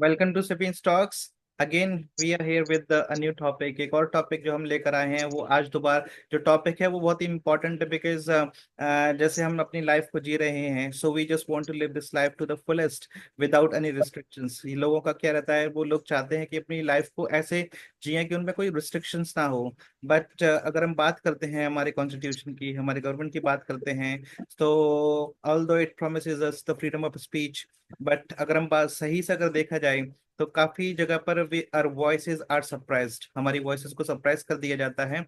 Welcome to Sapiens talks. Again we are here with a new topic. एक और topic जो हम लेकर आए हैं वो आज दोबारा जो टॉपिक है वो बहुत ही इंपॉर्टेंट है बिकॉज जैसे हम अपनी लाइफ को जी रहे हैं, so we just want to live this life to the fullest without any restrictions. ये लोगों का क्या रहता है, वो लोग चाहते हैं कि अपनी लाइफ को ऐसे जिए कि उनमें कोई रिस्ट्रिक्शंस ना हो। बट अगर हम बात करते हैं हमारे कॉन्स्टिट्यूशन की, हमारे गवर्नमेंट की बात करते हैं, तो although it promises us the freedom of speech, but अगर हम बात सही से अगर देखा जाए तो काफी जगह पर we are voices are surprised, हमारी वॉइसेस को सरप्राइज कर दिया जाता है।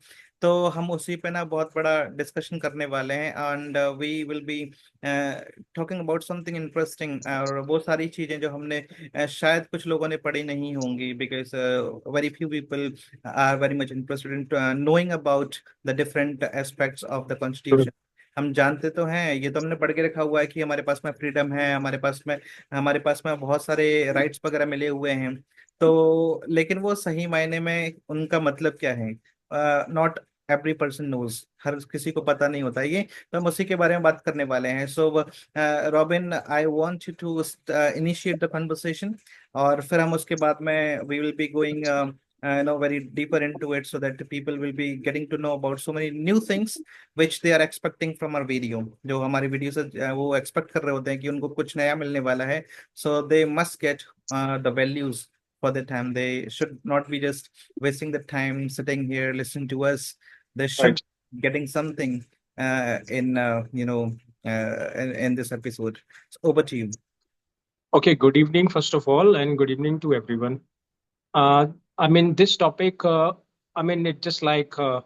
तो हम उसी पे ना बहुत बड़ा डिस्कशन करने वाले हैं and we will be talking about something interesting, और वो सारी चीजें जो हमने शायद कुछ लोगों ने पढ़ी नहीं होंगी because very few people are very much interested in knowing about the different aspects of the constitution. हम जानते तो हैं, ये तो हमने पढ़ के रखा हुआ है कि हमारे पास में फ्रीडम है, हमारे पास में बहुत सारे राइट्स वगैरह मिले हुए हैं। तो लेकिन वो सही मायने में उनका मतलब क्या है, नॉट एवरी पर्सन नोज, हर किसी को पता नहीं होता ये। तो हम उसी के बारे में बात करने वाले हैं। So Robin, I want you to initiate the conversation, और फिर हम उसके बाद में we will be going very deeper into it so that the people will be getting to know about so many new things which they are expecting from our video। जो हमारी video से वो एक्सपेक्ट कर रहे होते हैं कि उनको कुछ नया मिलने वाला है। So they must get the values for the time. They should not be just wasting the time sitting here listening to us. They should Right. getting something in in this episode. So over to you. Okay, good evening, first of all, and good evening to everyone. Uh, this topic, it just like uh,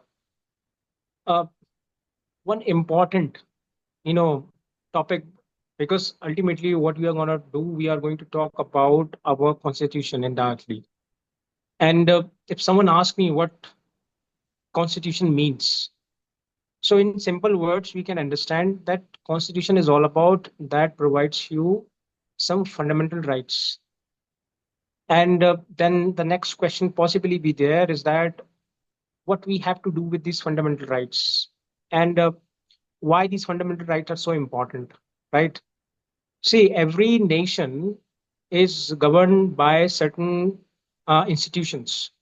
one important, you know, topic because ultimately what we are going to do, we are going to talk about our constitution indirectly. And if someone asks me what constitution means, so in simple words, we can understand that constitution is all about that provides you some fundamental rights. And then the next question possibly be there is that what we have to do with these fundamental rights and why these fundamental rights are so important, right? See, every nation is governed by certain institutions.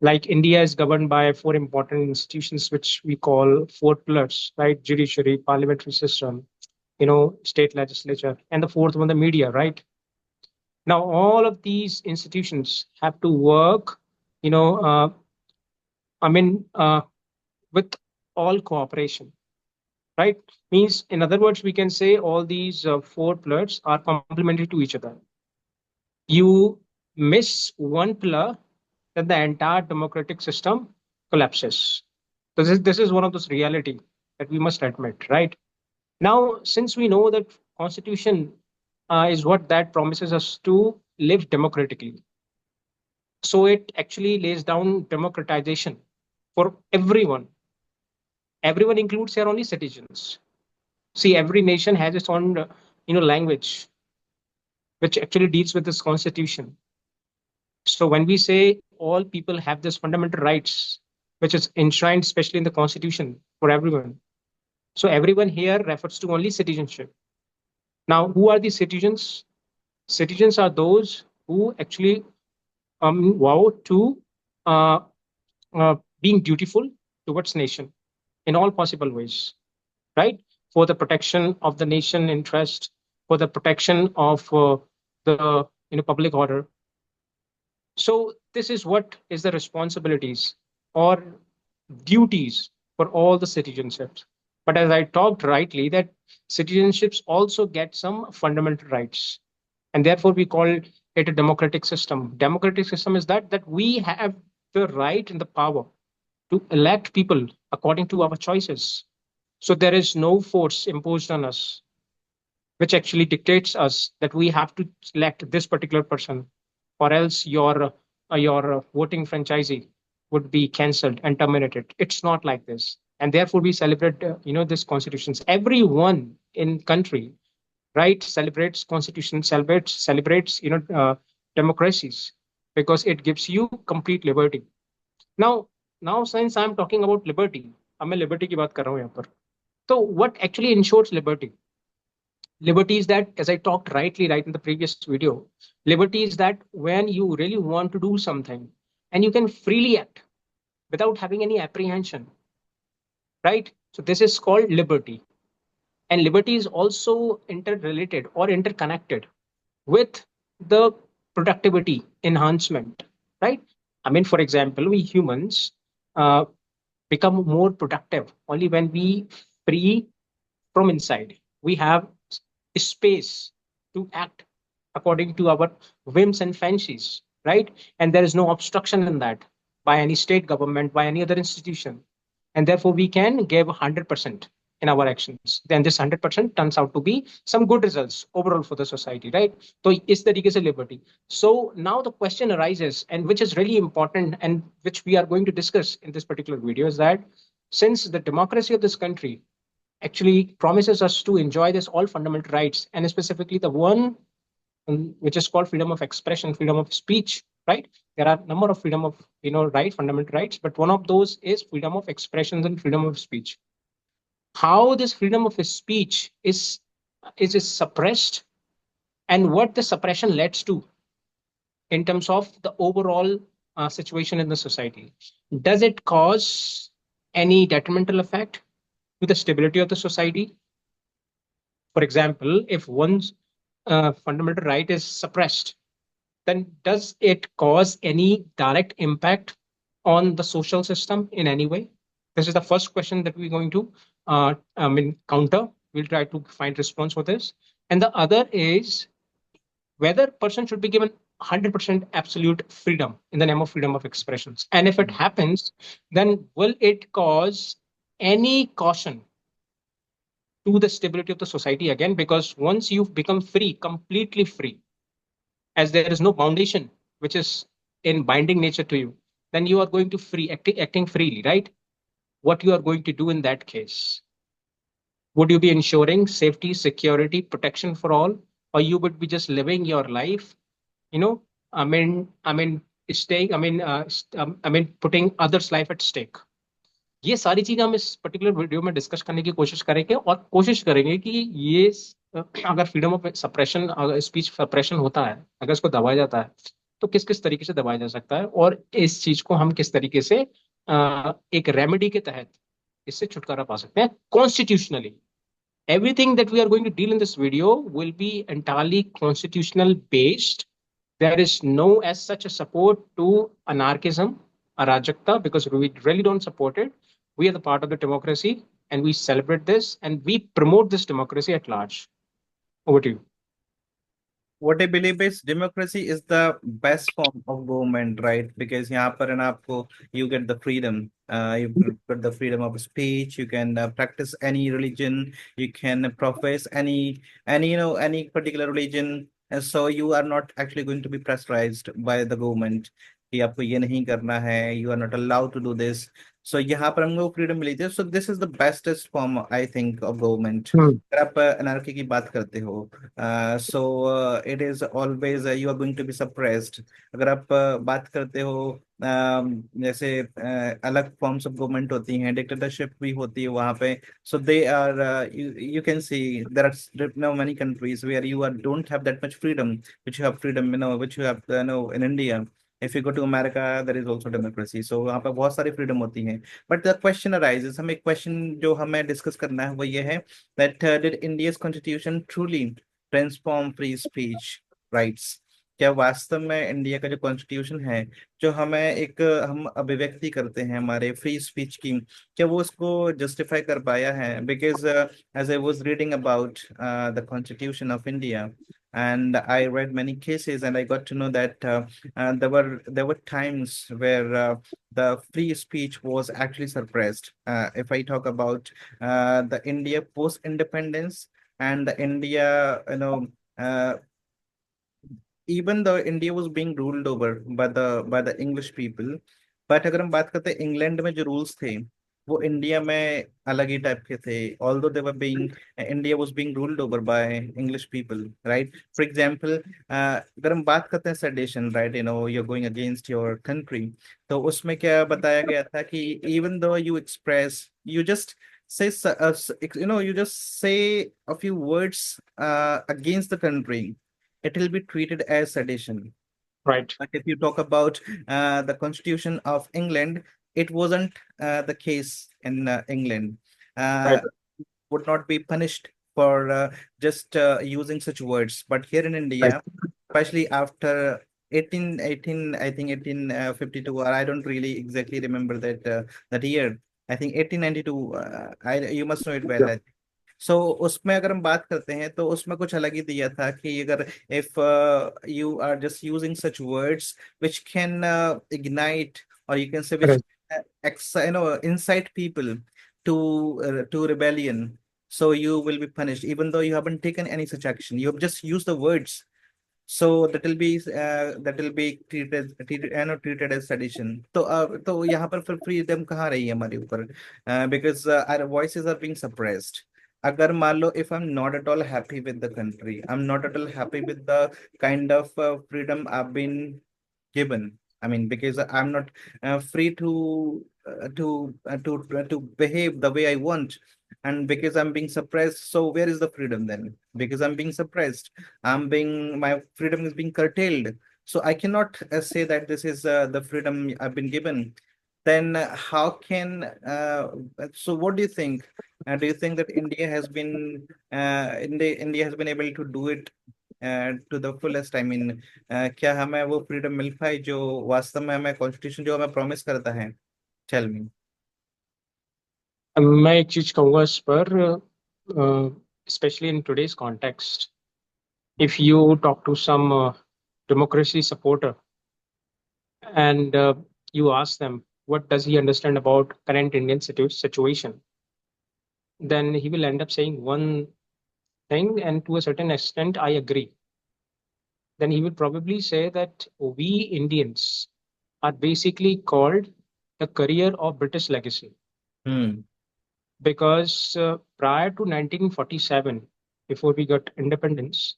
Like India is governed by four important institutions, which we call four pillars, right? Judiciary, parliamentary system, state legislature, and the fourth one, the media, right? Now, all of these institutions have to work, you know, uh, I mean, uh, with all cooperation, right? Means, in other words, we can say all these four pillars are complementary to each other. You miss one pillar, then the entire democratic system collapses. So this is one of those reality that we must admit, right? Now, since we know that constitution is what that promises us to live democratically, so it actually lays down democratization for everyone. Everyone includes here only citizens. See, every nation has its own, language, which actually deals with this constitution. So when we say all people have this fundamental rights, which is enshrined especially in the constitution for everyone. So everyone here refers to only citizenship. Now, who are these citizens? Citizens are those who actually vow to uh, being dutiful towards nation in all possible ways, right? For the protection of the nation interest, for the protection of the public order. So this is what is the responsibilities or duties for all the citizenships. But as I talked rightly, that citizenships also get some fundamental rights, and therefore we call it a democratic system. Democratic system is that we have the right and the power to elect people according to our choices. So there is no force imposed on us which actually dictates us that we have to select this particular person, or else your voting franchisee would be cancelled and terminated. It's not like this, and therefore we celebrate this constitutions. Everyone in country, right, celebrates constitution, celebrates democracies because it gives you complete liberty. Now, now since I'm talking about liberty, अब मैं liberty की बात कर रहा हूँ यहाँ पर. So what actually ensures liberty? Liberty is that, as I talked right in the previous video, liberty is that when you really want to do something and you can freely act without having any apprehension, right? So this is called liberty. And liberty is also interrelated or interconnected with the productivity enhancement, right? I mean, for example, we humans uh, become more productive only when we free from inside. We have space to act according to our whims and fancies, right? And there is no obstruction in that by any state government, by any other institution. And therefore, we can give 100% in our actions. Then this 100% turns out to be some good results overall for the society, right? So, is the tariके liberty. So now the question arises, and which is really important, and which we are going to discuss in this particular video, is that since the democracy of this country actually promises us to enjoy this all fundamental rights, and specifically the one which is called freedom of expression, freedom of speech, right? There are a number of freedom of right fundamental rights, but one of those is freedom of expression and freedom of speech. How this freedom of speech is suppressed, and what the suppression leads to in terms of the overall situation in the society. Does it cause any detrimental effect to the stability of the society? For example, if one's fundamental right is suppressed, then does it cause any direct impact on the social system in any way? This is the first question that we're going to counter. We'll try to find response for this. And the other is whether person should be given 100% absolute freedom in the name of freedom of expressions. And if it happens, then will it cause any caution to the stability of the society again? Because once you've become free, completely free, as there is no foundation which is in binding nature to you, then you are going to acting freely, right? What you are going to do in that case? Would you be ensuring safety, security, protection for all, or you would be just living your life? You know, staying. Putting others' life at stake. ये सारी चीजें हम इस particular video में discuss करने की कोशिश करेंगे और कोशिश करेंगे कि ये अगर फ्रीडम ऑफ सप्रेशन, अगर स्पीच सप्रेशन होता है, अगर इसको दबाया जाता है, तो किस किस तरीके से दबाया जा सकता है और इस चीज को हम किस तरीके से एक रेमेडी के तहत इससे छुटकारा पा सकते हैं constitutionally. Everything that we are going to deal in this video will be entirely constitutional based. There is no as such a support to anarchism, arajakta, because we really don't support it. We are the part of the democracy and we celebrate this and we promote this democracy at large. Over to you. What I believe is democracy is the best form of government, right? Because यहाँ पर है ना आपको you get the freedom, you get the freedom of speech. You can practice any religion. You can profess any any particular religion, and so you are not actually going to be pressurized by the government कि आपको ये नहीं करना है. You are not allowed to do this. So यहाँ पर हमको freedom मिली थी. So this is the bestest form, I think, of government. Hmm. अगर आप अनार्की की बात करते हो, so it is always you are going to be suppressed. अगर आप बात करते हो जैसे अलग फॉर्म्स ऑफ गवर्नमेंट होती हैं, डिक्टेटरशिप भी होती है वहां पे. So they are you can see there are no many countries where you are don't have that much freedom which you have freedom which you have in India. If you go to America there is also democracy. So वहाँ पे बहुत सारी freedom होती हैं. But the question arises, हमें question जो हमें discuss करना है वो ये है that did India's constitution truly transform free speech rights? क्या वास्तव में इंडिया का जो कॉन्स्टिट्यूशन है, जो हमें एक हम अभिव्यक्ति करते हैं हमारे फ्री स्पीच की, क्या वो उसको जस्टिफाई कर पाया है? Because as I was reading about the constitution of India, and I read many cases, and I got to know that there were times where the free speech was actually suppressed. If I talk about the India post independence and the India, uh, even though India was being ruled over by the English people, but अगर हम बात करते हैं England में जो rules थे वो India में अलग ही टाइप के थे. Although they were being, India was being ruled over by English people, right? For example, अगर हम बात करते हैं sedition, right, you are going against your country, तो उसमें क्या बताया गया था कि even though you express, you just say, you just say a few words against the country, it will be treated as sedition. Right. But if you talk about the Constitution of England, it wasn't the case in England. Right. Uh, would not be punished for just using such words. But here in Right. India, especially after 1818, I think 1852, or I don't really exactly remember that year. I think 1892. I you must know it well. Yeah. सो उसमें अगर हम बात करते हैं तो उसमें कुछ अलग ही दिया था कि अगर if you are just using such words which can ignite, or you can say which Right. incite people to rebellion, so you will be punished even though you haven't taken any such action, you have just used the words. So that will be treated as sedition. तो यहाँ पर फिर freedom कहाँ रही है हमारे ऊपर? Because our voices are being suppressed. अगर मान लो, if I'm not at all happy with the country, I'm not at all happy with the kind of freedom I've been given. I mean, because I'm not free to behave the way I want, and because I'm being suppressed. So where is the freedom then? Because I'm being suppressed, my freedom is being curtailed. So I cannot say that this is the freedom I've been given. Then how can so what do you think? Do you think that India has been able to do it to the fullest? I mean, क्या हमें वो freedom मिल पाई जो वास्तव में हमें constitution जो हमें promise करता है? Tell me. मैं एक चीज कहूंगा इस पर, especially in today's context, if you talk to some democracy supporter and you ask them what does he understand about current Indian situation, then he will end up saying one thing, and to a certain extent I agree. Then he will probably say that we Indians are basically called the career of British legacy, hmm. because prior to 1947, before we got independence,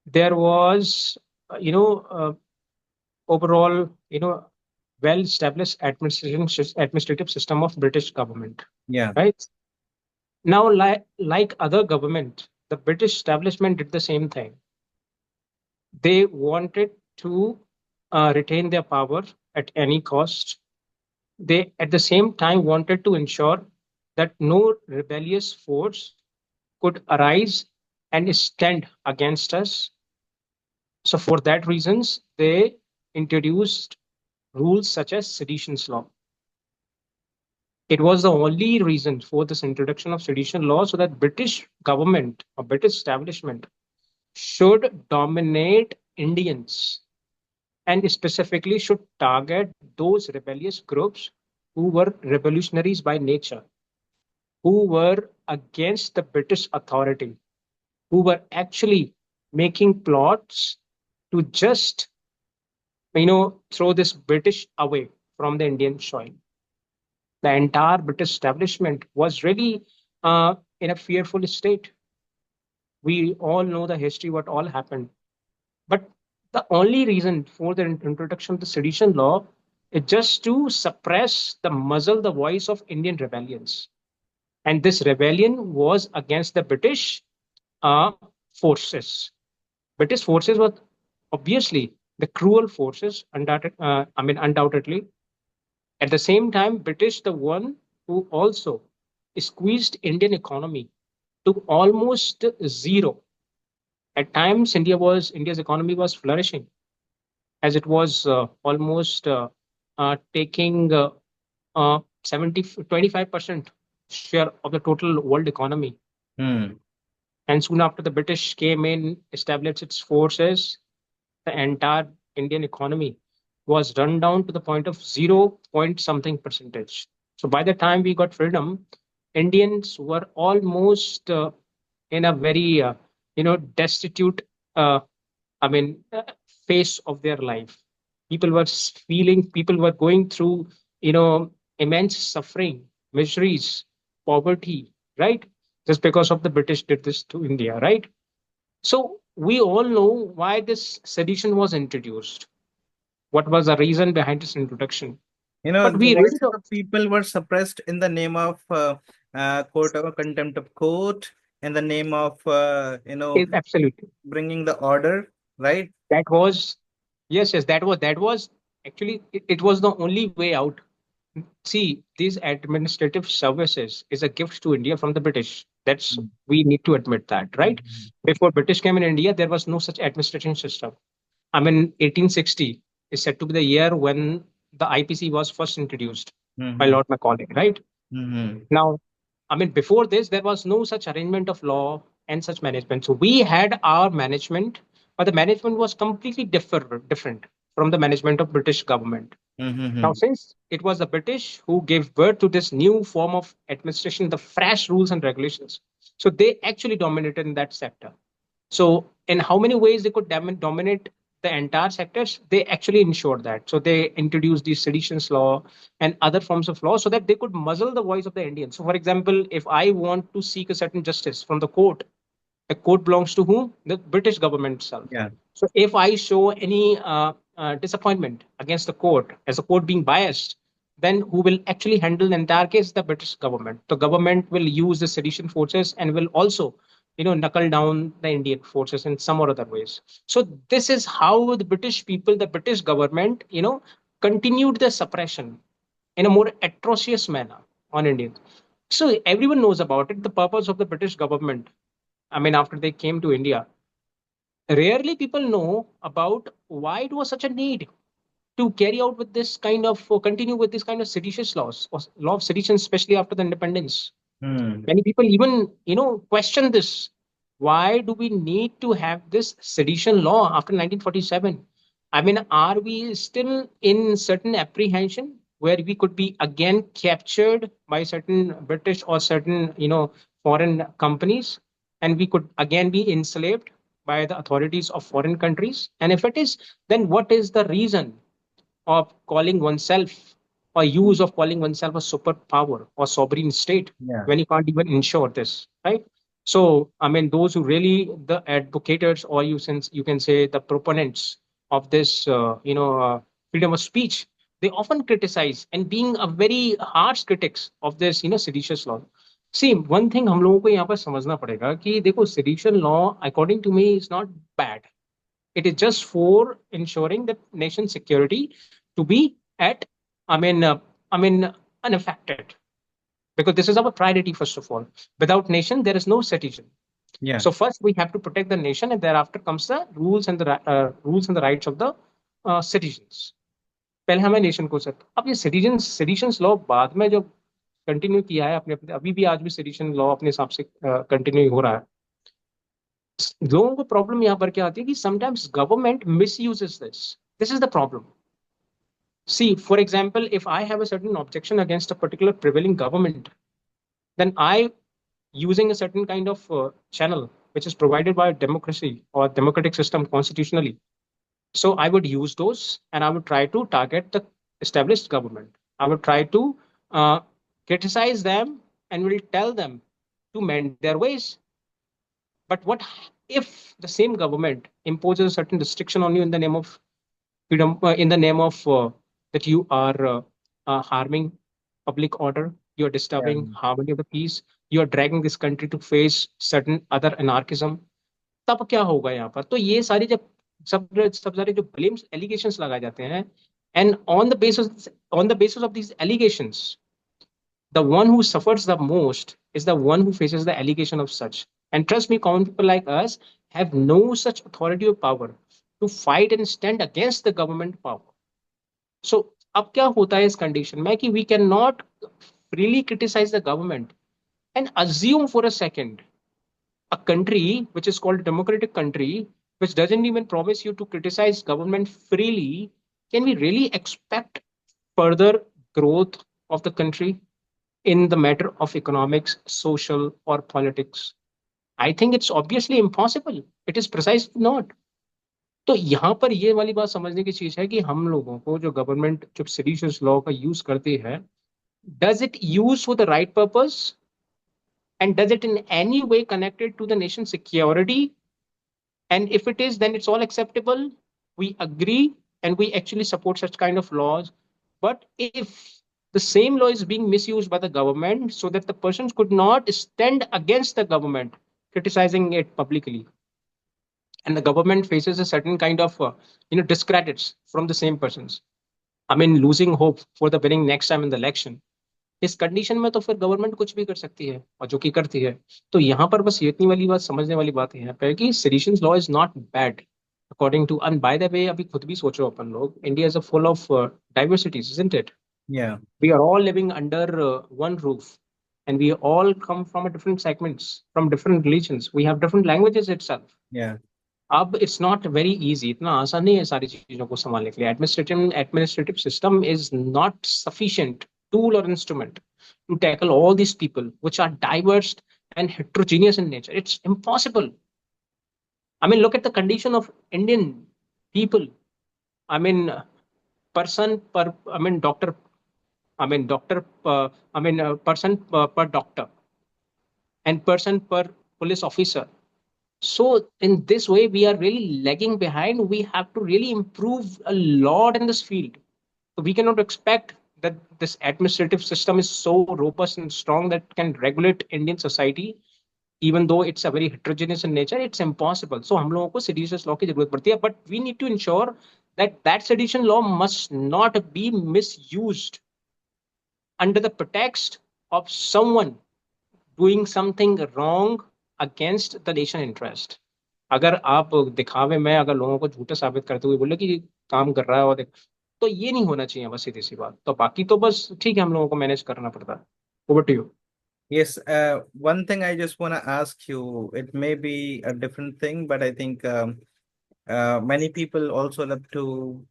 there was, overall, well established administrative system of British government, Yeah। right? Now, like other government, the British establishment did the same thing. They wanted to retain their power at any cost. They, at the same time, wanted to ensure that no rebellious force could arise and stand against us. So, for that reasons, they introduced rules such as seditions law. It was the only reason for this introduction of sedition law, so that British government or British establishment should dominate Indians, and specifically should target those rebellious groups who were revolutionaries by nature, who were against the British authority, who were actually making plots to just, throw this British away from the Indian soil. The entire British establishment was really in a fearful state. We all know the history, what all happened. But the only reason for the introduction of the sedition law is just to suppress, the muzzle the voice of Indian rebellions. And this rebellion was against the British uh, forces. British forces were obviously the cruel forces, undoubtedly. At the same time, British the one who also squeezed Indian economy to almost zero. At times, India's economy was flourishing, as it was almost taking 25% share of the total world economy. Hmm. And soon after the British came in, established its forces, the entire Indian economy was run down to the point of 0 point something percentage. So by the time we got freedom, Indians were almost in a very, destitute, uh, I mean, uh, phase of their life. People were going through, immense suffering, miseries, poverty, right? Just because of the British did this to India, right? So we all know why this sedition was introduced. What was the reason behind its introduction? But The we really voices don't. of people were suppressed in the name of court of contempt of court in the name of Absolutely. bringing the order, right? That was, yes, yes, that was actually, it was the only way out. See, these administrative services is a gift to India from the British. That's, Mm. we need to admit that, right? Mhm. Before British came in India, there was no such administration system. I mean, 1860 is said to be the year when the IPC was first introduced by Mhm. Lord Macaulay, right? Mhm. Now, I mean, before this, there was no such arrangement of law and such management. So we had our management, but the management was completely different from the management of British government. Now, Mhm. since it was the British who gave birth to this new form of administration, the fresh rules and regulations, so they actually dominated in that sector. So, in how many ways they could dominate the entire sectors, they actually ensured that. So, they introduced the seditions law and other forms of law so that they could muzzle the voice of the Indians. So, for example, if I want to seek a certain justice from the court belongs to whom? The British government itself. Yeah. So, if I show any disappointment against the court, as a court being biased, then who will actually handle the entire case? The British government. The government will use the sedition forces and will also, knuckle down the Indian forces in some or other ways. So this is how the British people, the British government, continued the suppression in a more atrocious manner on Indians. So everyone knows about it. The purpose of the British government, I mean, after they came to India, rarely people know about why it was such a need to carry out with this kind of, continue with this kind of seditious laws, or law of sedition, especially after the independence. Hmm. Many people even, question this. Why do we need to have this sedition law after 1947? I mean, are we still in certain apprehension where we could be again captured by certain British or certain, foreign companies, and we could again be enslaved by the authorities of foreign countries? And if it is, then what is the reason of calling oneself, or use of calling oneself a superpower or sovereign state Yeah. when you can't even ensure this, right? So, I mean, those who really the advocates, or you, since you can say the proponents of this, freedom of speech, they often criticize and being a very harsh critics of this, seditious law. See, one thing हम लोगों को यहाँ पर समझना पड़ेगा कि देखो, sedition law according to me is not bad. It is just for ensuring that nation security to be at, I mean, unaffected. Because this is our priority, first of all. Without nation, there is no citizen. Yeah. So first we have to protect the nation, and thereafter comes the rules and the rights of the citizens. पहले हमें nation को set, अब ये citizens law बाद में जो continue किया है अपने अभी भी आज भी सिटीजन लॉ अपने हिसाब से कंटिन्यू हो रहा है. लोगों को प्रॉब्लम यहाँ पर क्या आती है कि sometimes government miss uses this is the problem. See, for example, if I have a certain objection against a particular prevailing government, then I, using a certain kind of channel which is provided by democracy or democratic system constitutionally, so I would use those and I would try to target the established government. I would try to uh, criticize them and will tell them to mend their ways. But what if the same government imposes a certain restriction on you in the name of freedom, in the name of that you are harming public order, you are Yeah. disturbing harmony of the peace, you are dragging this country to face certain other anarchism? तब क्या होगा यहाँ पर? तो ये सारी जब सब सारे जो ब्लेम्स एलिगेशंस लगाए जाते हैं, and on the basis of these allegations, the one who suffers the most is the one who faces the allegation of such. And trust me, common people like us have no such authority or power to fight and stand against the government power. So अब क्या होता है इस condition में कि we cannot freely criticize the government and assume for a second a country which is called a democratic country, which doesn't even promise you to criticize government freely, can we really expect further growth of the country in the matter of economics, social, or politics? I think it's obviously impossible. It is precisely not. तो यहाँ पर ये वाली बात समझने की चीज है कि हम लोगों को जो गवर्नमेंट जब सेडिशियस लॉ का यूज करती है, does it use for the right purpose, and does it in any way connected to the nation security? And if it is, then it's all acceptable. We agree and we actually support such kind of laws. But if The same law is being misused by the government so that the persons could not stand against the government, criticizing it publicly. And the government faces a certain kind of discredits from the same persons. I mean, losing hope for the winning next time in the election. इस condition में तो फिर government कुछ भी कर सकती है और जो कि करती है. तो यहाँ पर बस ये इतनी वाली बात समझने वाली बात यहाँ पे है कि sedition's law is not bad according to. And by the way अभी खुद भी सोचो अपन लोग, India is a full of diversities, isn't it? Yeah, We are all living under one roof, and we all come from a different segments, from different religions, we have different languages itself. yeah, अब it's not very easy, इतना आसान नहीं है सारी चीजों को संभालने के लिए. Administrative system is not sufficient tool और instrument to tackle all these people which are diverse and heterogeneous in nature. It's impossible. I mean, look at the condition of Indian people. I mean, person per, I mean doctor, person per doctor, and person per police officer. So in this way we are really lagging behind. We have to really improve a lot in this field. So we cannot expect that this administrative system is so robust and strong that can regulate Indian society. Even though it's a very heterogeneous in nature, it's impossible. So हम लोगों को seditious law की जरूरत पड़ती है, but we need to ensure that that sedition law must not be misused under the pretext of someone doing something wrong against the nation interest. अगर आप दिखावे में अगर लोगों को झूठे साबित करते हुए बोले कि ये काम कर रहा है और तो ये नहीं होना चाहिए. बस सीधी सी बात. तो बाकी तो बस ठीक है, हम लोगों को मैनेज करना पड़ता है. Over to you. yes. One thing I just want to ask you, it may be a different thing, but I think many people also love to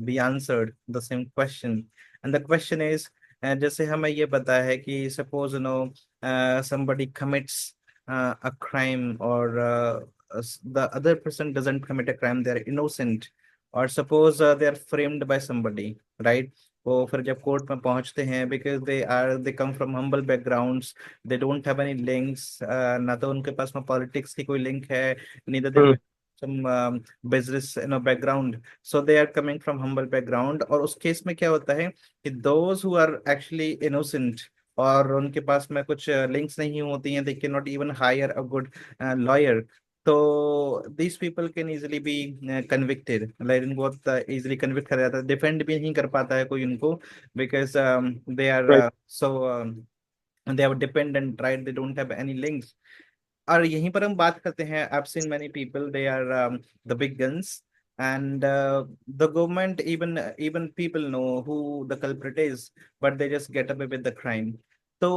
be answered the same question. And the question is, जैसे हमें ये पता है कि suppose somebody commits a crime, or the other person doesn't commit a crime, they're innocent, or suppose they are framed by somebody, right? वो फिर जब court में पहुंचते हैं, because they come from humble backgrounds, they don't have any links, ना तो उनके पास में पॉलिटिक्स की कोई लिंक है, neither they some business background, so they are coming from humble background. और उस केस में क्या होता है कि those who are actually innocent, और उनके पास में कुछ लिंक्स नहीं होती हैं, they cannot even hire a good lawyer, तो these people can easily be convicted, like इनको बहुत easily convict कर जाता है, defend भी नहीं कर पाता है कोई उनको, because they are right. they are dependent, right? They don't have any links. और यहीं पर हम बात करते हैं, I've seen many people, they are the big guns, and the government, even people know who the culprit is, but they just get away with the crime. तो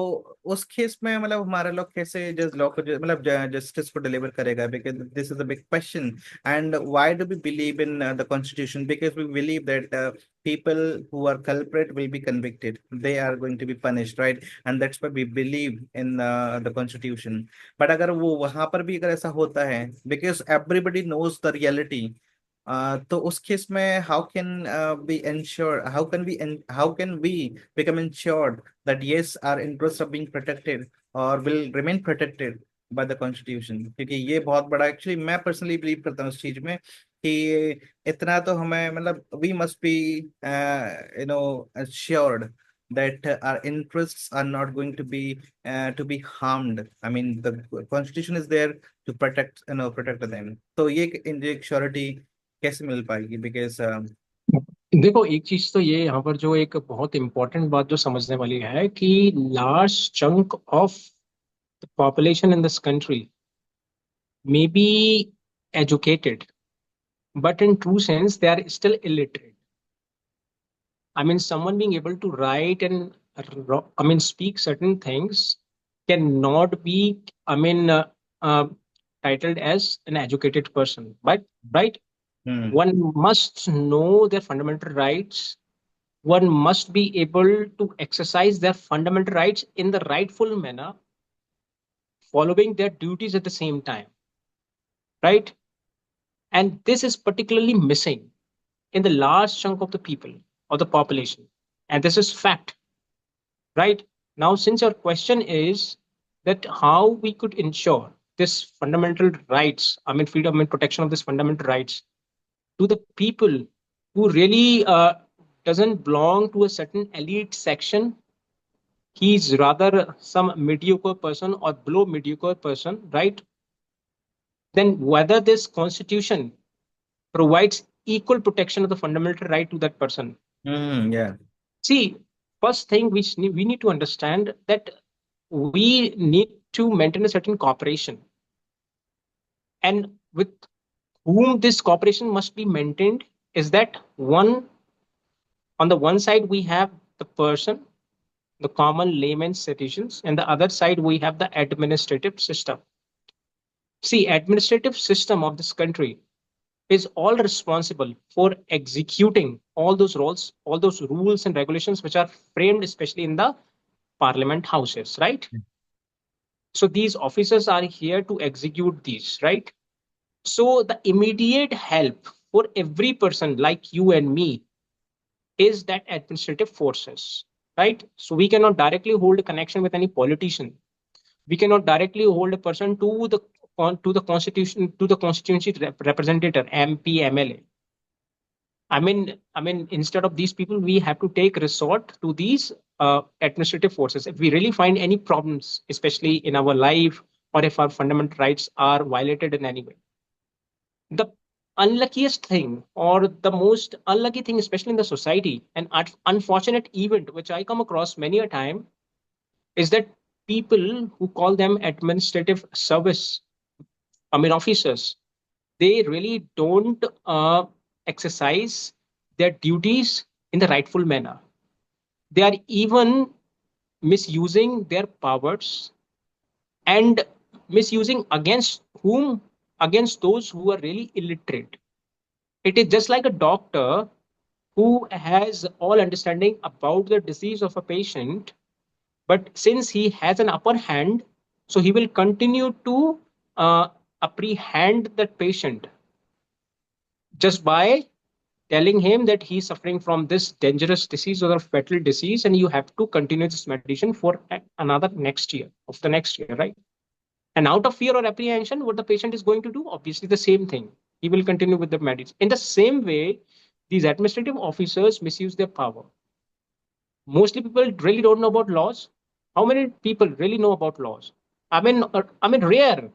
उस case में मतलब हमारा लोग कैसे जस्ट लॉ को मतलब जस्टिस को डिलीवर करेगा, because this is a big question. And why do we believe in the constitution? Because we believe that people who are culprit will be convicted, they are going to be punished, right? And that's why we believe in the constitution. But अगर वो वहां पर भी अगर ऐसा होता है, because everybody knows the reality, तो उस केस में how can be insure, how can we become insured that yes our interests are being protected or will remain protected by the constitution? क्योंकि ये बहुत बड़ा, एक्चुअली मैं पर्सनली बिलीव करता हूँ इस चीज में कि इतना तो हमें मतलब we must be assured that our interests are not going to be harmed. I mean, the constitution is there to protect them. तो ये एक श्योरिटी कैसे मिल पाएगी? बिकॉज देखो, एक चीज तो ये यहाँ पर जो एक बहुत इंपॉर्टेंट बात जो समझने वाली है कि large chunk of the population in this country may be educated, but in true sense they are still illiterate. I mean, someone being able to write and speak certain things cannot be, uh, titled as an educated person. But right, one must know their fundamental rights. One must be able to exercise their fundamental rights in the rightful manner, following their duties at the same time. Right, and this is particularly missing in the large chunk of the people or the population, and this is fact. Right, now, since your question is that how we could ensure this fundamental rights, freedom and protection of this fundamental rights to the people who really doesn't belong to a certain elite section. He's rather some mediocre person or below mediocre person, right? Then whether this constitution provides equal protection of the fundamental right to that person. Yeah. See, first thing which we need to understand that we need to maintain a certain cooperation, and with whom this cooperation must be maintained is that one, on the one side we have the person, the common layman citizens, and the other side we have the administrative system. See, administrative system of this country is all responsible for executing all those roles, all those rules and regulations which are framed especially in the parliament houses, right? So these officers are here to execute these, right? So the immediate help for every person like you and me is that administrative forces, right? So we cannot directly hold a connection with any politician. We cannot directly hold a person to the constitution, to the constituency representative, MP, MLA. Instead of these people, we have to take resort to these administrative forces. If we really find any problems, especially in our life, or if our fundamental rights are violated in any way, the unluckiest thing or the most unlucky thing, especially in the society, an unfortunate event which I come across many a time, is that people who call them administrative service, officers, they really don't exercise their duties in the rightful manner. They are even misusing their powers, and misusing against whom? Against those who are really illiterate. It is just like a doctor who has all understanding about the disease of a patient, but since he has an upper hand, so he will continue to uh, apprehend that patient just by telling him that he's suffering from this dangerous disease or a fatal disease, and you have to continue this medicine for another next year of the next year, right? And out of fear or apprehension, what the patient is going to do? Obviously, the same thing. He will continue with the medicine. In the same way, these administrative officers misuse their power. Mostly people really don't know about laws. How many people really know about laws? Rare.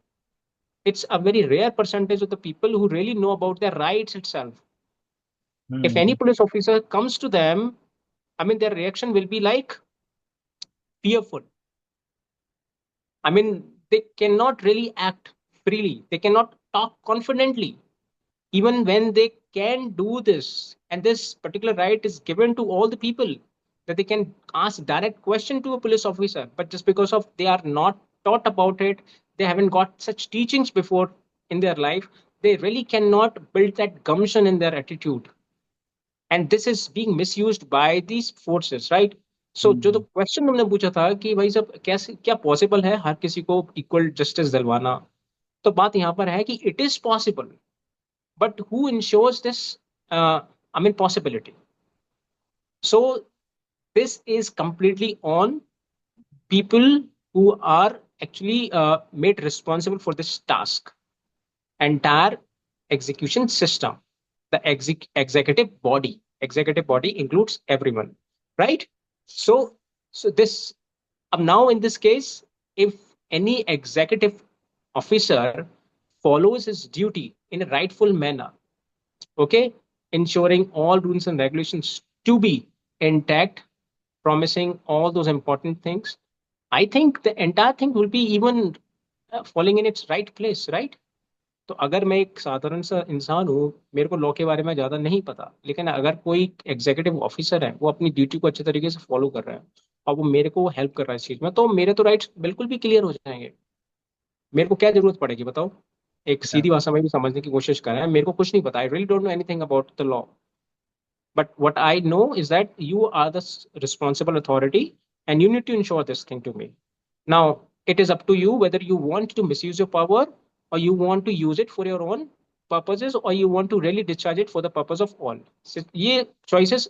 It's a very rare percentage of the people who really know about their rights itself. If any Hmm. police officer comes to them, their reaction will be like fearful. They cannot really act freely. They cannot talk confidently, even when they can do this. And this particular right is given to all the people, that they can ask direct question to a police officer. But just because of they are not taught about it, they haven't got such teachings before in their life, they really cannot build that gumption in their attitude, and this is being misused by these forces, right? So जो तो Hmm. Question तुमने पूछा था कि भाई सब कैसे क्या पॉसिबल है हर किसी को इक्वल जस्टिस दिलवाना, तो बात यहाँ पर है कि it is possible, but who ensures this possibility? So this is completely on people who are actually made responsible for this task. Entire execution system, the executive body includes everyone, right? So so this now in this case, if any executive officer follows his duty in a rightful manner, okay, ensuring all rules and regulations to be intact, promising all those important things, I think the entire thing will be even falling in its right place, right? तो अगर मैं एक साधारण सा इंसान हूँ, मेरे को लॉ के बारे में ज्यादा नहीं पता, लेकिन अगर कोई एग्जीक्यूटिव ऑफिसर है, वो अपनी ड्यूटी को अच्छे तरीके से फॉलो कर रहा है और वो मेरे को हेल्प कर रहा है इस चीज में, तो मेरे तो राइट्स बिल्कुल भी क्लियर हो जाएंगे। मेरे को क्या जरूरत पड़ेगी बताओ? एक Yeah. सीधी भाषा में भी समझने की कोशिश कर रहे हैं, मेरे को कुछ नहीं पता, I really don't know anything about the law, but what I know is that you are the responsible authority and you need to ensure this thing to me. Now, it is up to you whether you want to misuse your power or you want to use it for your own purposes or you want to really discharge it for the purpose of all. ये choices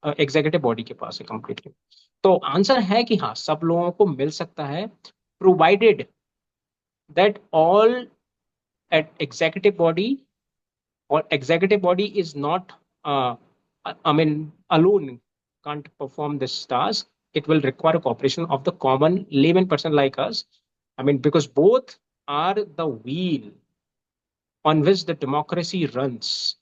executive body के पास है completely. तो answer है कि हाँ, सब लोगों को मिल सकता है, provided that all at executive body or executive body is not alone can't perform this task. It will require cooperation of the common layman person like us. Because both are the wheel on which the democracy runs.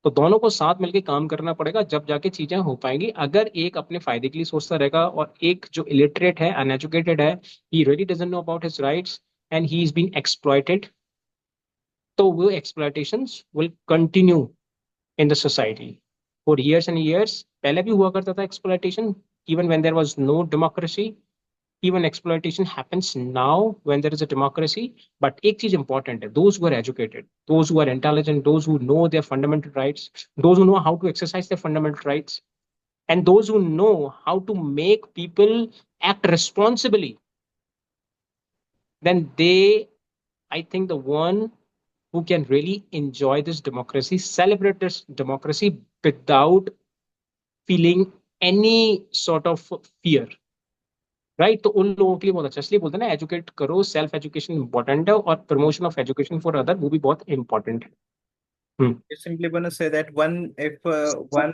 तो दोनों को साथ मिलकर काम करना पड़ेगा, जब जाके चीजें हो पाएंगी. अगर एक अपने फायदे के लिए सोचता रहेगा और एक जो इलिटरेट है, अनएजुकेटेड है, he really doesn't know about his rights and he is being exploited, तो वो exploitations will continue in the society for years and years. पहले भी हुआ करता था exploitation, even when there was no democracy. Even exploitation happens now when there is a democracy. But एक चीज important है, those who are educated, those who are intelligent, those who know their fundamental rights, those who know how to exercise their fundamental rights, and those who know how to make people act responsibly, then they, I think, the one who can really enjoy this democracy, celebrate this democracy without feeling any sort of fear. Right. तो उन लोगों के लिए बहुत अच्छा, इसलिए बोलते हैं ना, एजुकेट करो, सेल्फ एजुकेशन इंपॉर्टेंट है, और promotion of education for other वो भी बहुत इंपॉर्टेंट है. You simply want to say that one, if one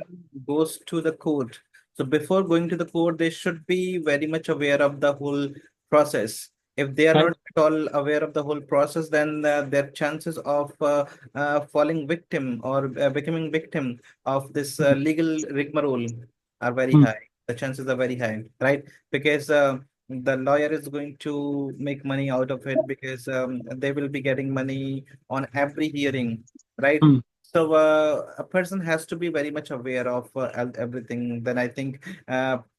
goes to the court, so before going to the court, they should be very much aware of the whole process. If they are right. not at all aware of the whole process, then their chances of falling victim or becoming victim of this legal rigmarole are very high. The chances are very high, right? Because the lawyer is going to make money out of it because they will be getting money on every hearing, right? So a person has to be very much aware of everything. Then I think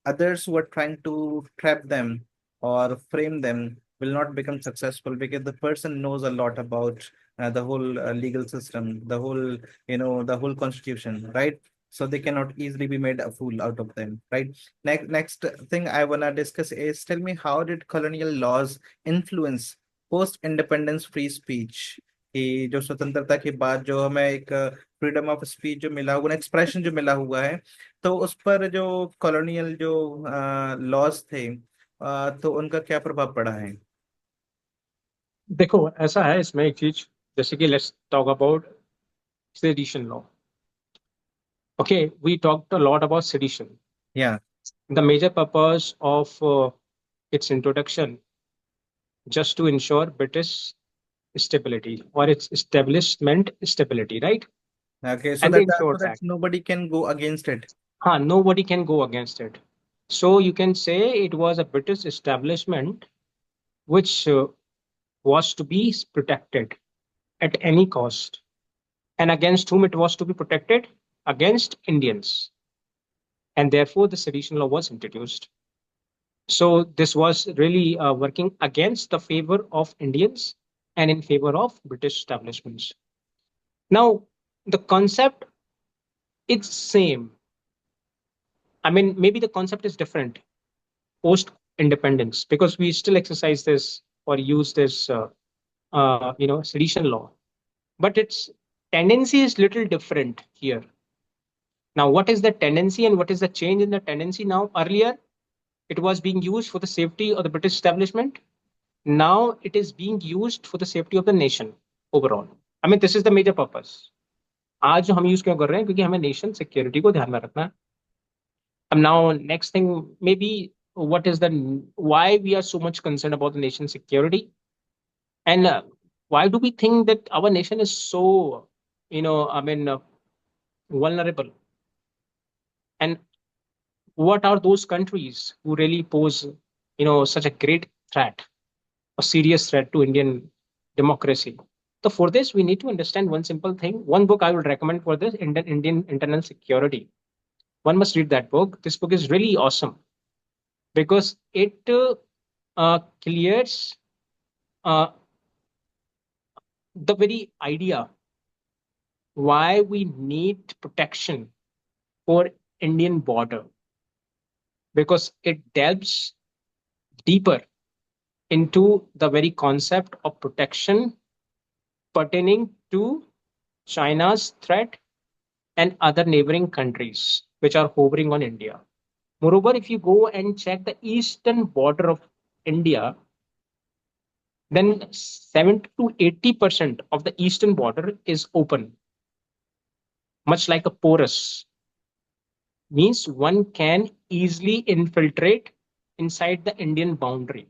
others who are trying to trap them or frame them will not become successful because the person knows a lot about the whole legal system, the whole, the whole constitution, right? So they cannot easily be made a fool out of them, right? Next thing I wanna discuss is, tell me, how did colonial laws influence post-independence free speech? कि जो स्वतंत्रता के बाद जो हमें एक freedom of speech जो मिला हुआ, एक्सप्रेशन जो मिला हुआ है, तो उस पर जो कॉलोनियल जो लॉज थे, तो उनका क्या प्रभाव पड़ा है? देखो, ऐसा है इसमें एक चीज, जैसे कि let's talk about sedition law. Okay, we talked a lot about sedition. या the major purpose of its introduction just to ensure British stability or its establishment stability, right? Okay, And they ensured so that that. nobody can go against it. Nobody can go against it. So you can say it was a British establishment which was to be protected at any cost. And against whom it was to be protected? Against Indians. And therefore, the sedition law was introduced. So this was really working against the favor of Indians and in favor of British establishments. Now, the concept is same. Maybe the concept is different post independence because we still exercise this or use this, sedition law, but its tendency is little different here. Now, what is the tendency and what is the change in the tendency now? Earlier, it was being used for the safety of the British establishment. Now it is being used for the safety of the nation overall. This is the major purpose. आज जो हम use क्यों कर रहे हैं, क्योंकि हमें nation security को ध्यान में रखना है. अब now next thing, maybe what is the why we are so much concerned about the nation security, and why do we think that our nation is so vulnerable, and what are those countries who really pose such a great threat, a serious threat to Indian democracy? So for this, we need to understand one simple thing. One book I would recommend for this, Indian Internal Security. One must read that book. This book is really awesome because it clears uh, the very idea why we need protection for Indian border, because it delves deeper into the very concept of protection pertaining to China's threat and other neighboring countries which are hovering on India. Moreover, if you go and check the eastern border of India, then 70 to 80% of the eastern border is open. much like a porous, means one can easily infiltrate inside the Indian boundary.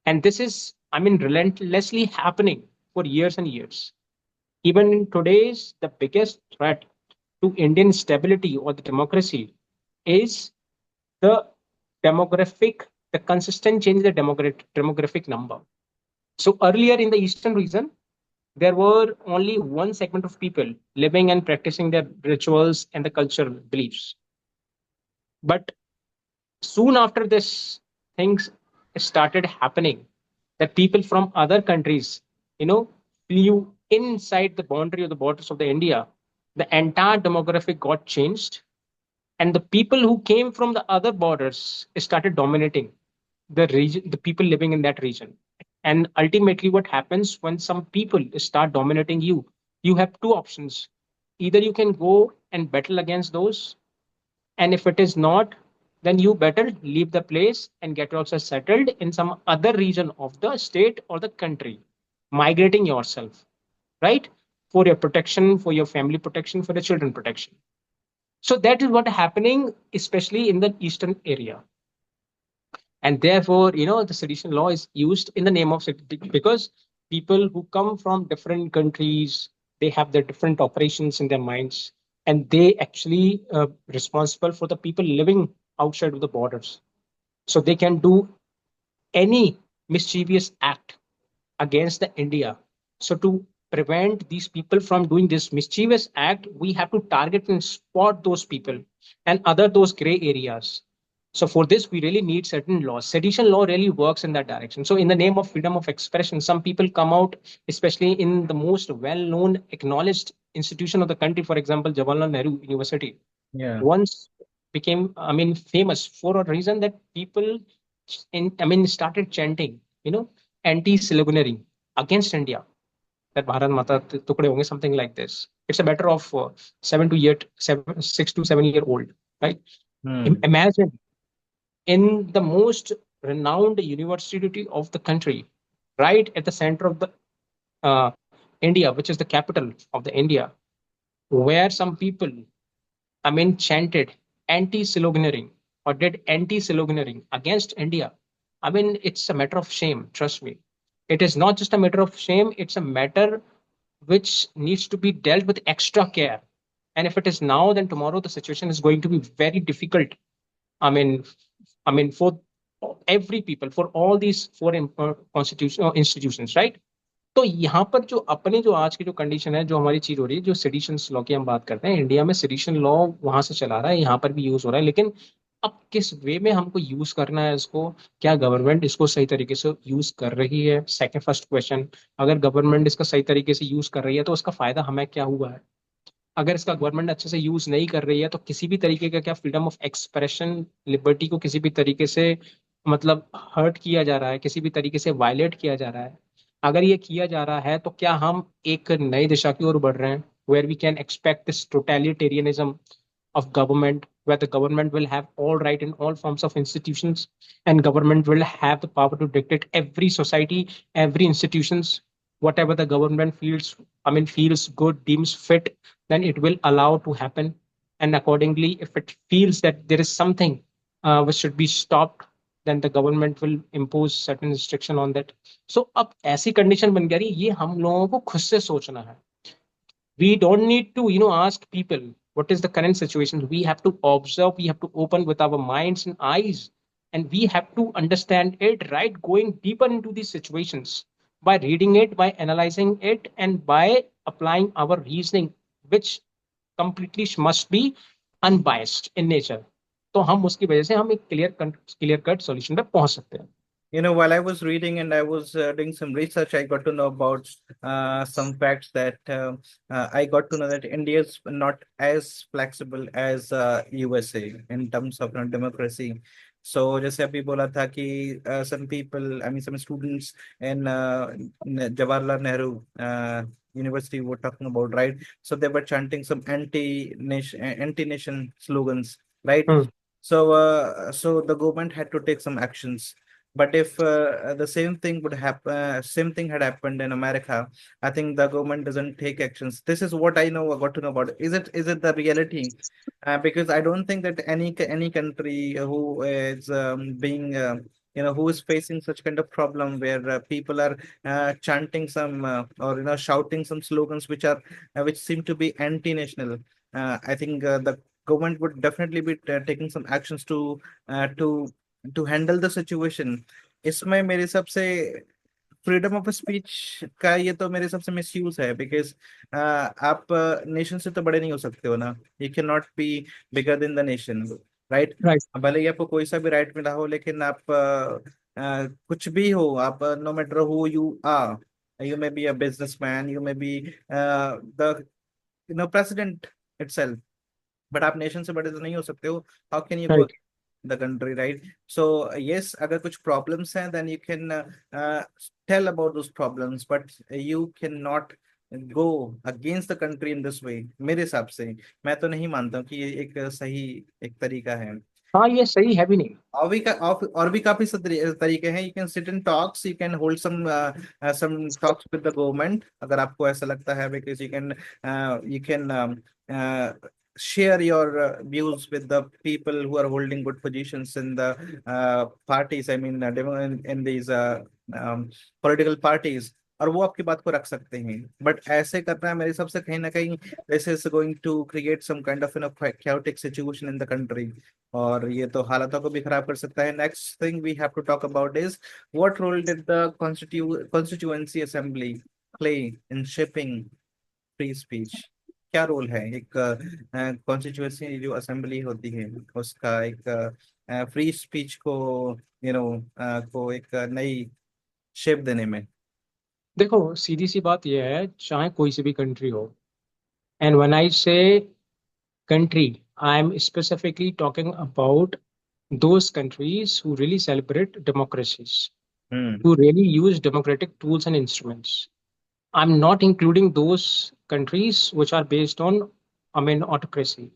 And this is, I mean, relentlessly happening for years and years. Even in today's, the biggest threat to Indian stability or the democracy is the the consistent change in the demographic number. So earlier in the eastern region, there were only one segment of people living and practicing their rituals and the cultural beliefs. But soon after this, things started happening that people from other countries, you know, flew inside the boundary of the borders of the India. The entire demographic got changed, and the people who came from the other borders started dominating the region, the people living in that region. And ultimately, what happens when some people start dominating you? You have two options. Either you can go and battle against those, and if it is not, then you better leave the place and get yourself settled in some other region of the state or the country, migrating yourself, right? For your protection, for your family protection, for the children protection. So that is what happening, especially in the eastern area. And therefore, the sedition law is used in the name of sedition because people who come from different countries, they have their different operations in their minds, and they actually responsible for the people living outside of the borders. So they can do any mischievous act against the India. So to prevent these people from doing this mischievous act, we have to target and spot those people and other those gray areas. So for this, we really need certain laws. Sedition law really works in that direction. So in the name of freedom of expression, some people come out, especially in the most well-known, acknowledged institution of the country, for example, Jawaharlal Nehru University, Yeah. once became, I mean, famous for a reason that people, started chanting, anti-slavery against India, that Bharat Mata tukde honge, something like this. It's a matter of 6 to 7 year old, right? Hmm. Imagine in the most renowned university of the country, right at the center of the uh, India, which is the capital of the India, where some people, chanted anti-sloganeering or did anti-sloganeering against India. I mean, it's a matter of shame, trust me. It is not just a matter of shame, it's a matter which needs to be dealt with extra care. And if it is now, then tomorrow the situation is going to be very difficult. I mean, for every people, for all these foreign constitutional institutions, right? तो यहाँ पर जो अपने जो आज की जो condition है, जो हमारी चीज हो रही है, जो सेडिशन लॉ की हम बात करते हैं, इंडिया में सेडिशन लॉ वहां से चला रहा है, यहाँ पर भी यूज हो रहा है, लेकिन अब किस वे में हमको यूज करना है इसको, क्या गवर्नमेंट इसको सही तरीके से यूज कर रही है? सेकंड फर्स्ट क्वेश्चन, अगर गवर्नमेंट इसका सही तरीके से यूज कर रही है तो उसका फायदा हमें क्या हुआ है? अगर इसका गवर्नमेंट अच्छे से यूज नहीं कर रही है तो किसी भी तरीके का क्या फ्रीडम ऑफ एक्सप्रेशन, लिबर्टी को किसी भी तरीके से मतलब हर्ट किया जा रहा है, किसी भी तरीके से वायलेट किया जा रहा है? अगर ये किया जा रहा है तो क्या हम एक नई दिशा की ओर बढ़ रहे हैं, where we can expect this totalitarianism of government, where the government will have all right in all forms of institutions, and government will have the power to dictate every society, every institutions, whatever the government feels good, deems fit, then it will allow to happen. And accordingly, if it feels that there is something which should be stopped, then the government will impose certain restriction on that. So अब ऐसी condition बन गई, ये हम लोगों को खुद से सोचना है. We don't need to ask people what is the current situation. We have to observe, we have to open with our minds and eyes, and we have to understand it, right? Going deeper into these situations by reading it, by analyzing it, and by applying our reasoning, which completely must be unbiased in nature. तो हम उसकी वजह से हम एक clear cut solution पे पहुंच सकते हैं. While I was reading and I was doing some research, I got to know about some facts that I got to know that India is not as flexible as USA in terms of democracy. So, जैसे अभी बोला था कि some people, I mean, some students in Jawaharlal Nehru University were talking about, right? So they were chanting some anti-nation slogans, right? Hmm. So the government had to take some actions. But if the same thing had happened in America, I think the government doesn't take actions. This is what I know, I got to know about it. Is it the reality? Because I don't think that any country who is being who is facing such kind of problem where people are chanting some or shouting some slogans which seem to be anti-national. I think the government would definitely be taking some actions uh, to to handle the situation. इसमें मेरे हिसाब से freedom of speech का ये तो मेरे हिसाब से मिसयूज है, बिकॉज आप नेशन से तो बड़े नहीं हो सकते हो ना. You can not be bigger than the nation, right? Right. भले ही आपको कोई सा भी राइट मिला हो, लेकिन आप कुछ भी हो, आप no matter who you are, you may be a businessman, you may be the president itself, but आप नेशन से बड़े तो नहीं हो सकते हो. How can you go Right. the country, right? So yes, अगर कुछ problems हैं, then you can tell about those problems, but you cannot go against the country in this way. मेरे हिसाब से मैं तो नहीं मानता हूँ कि ये एक सही एक तरीका है. हाँ, ये सही है भी नहीं। और भी काफी तरीके हैं. You can sit in talks, you can hold some talks with the government, अगर आपको ऐसा लगता है, because you can share your views with the people who are holding good positions in the parties, I mean in these political parties, और वो आपकी बात को रख सकते हैं. बट ऐसे करना है मेरे हिसाब से कहीं ना कहीं this is going to create some kind of chaotic situation in the country, और ये तो हालातों को भी खराब कर सकता है. Next thing we have to talk about is what role did the constituency assembly play in shaping free speech. क्या रोल है एक कॉन्स्टिट्यूएंसी जो असेंबली होती है उसका एक फ्री स्पीच को को एक नई शेप देने में? देखो, सीधी सी बात यह है, चाहे कोई सी भी कंट्री हो, एंड व्हेन आई से country, I am specifically talking about those countries who really celebrate democracies, hmm. who really use democratic tools and instruments. I'm not including those countries which are based on, I mean, autocracy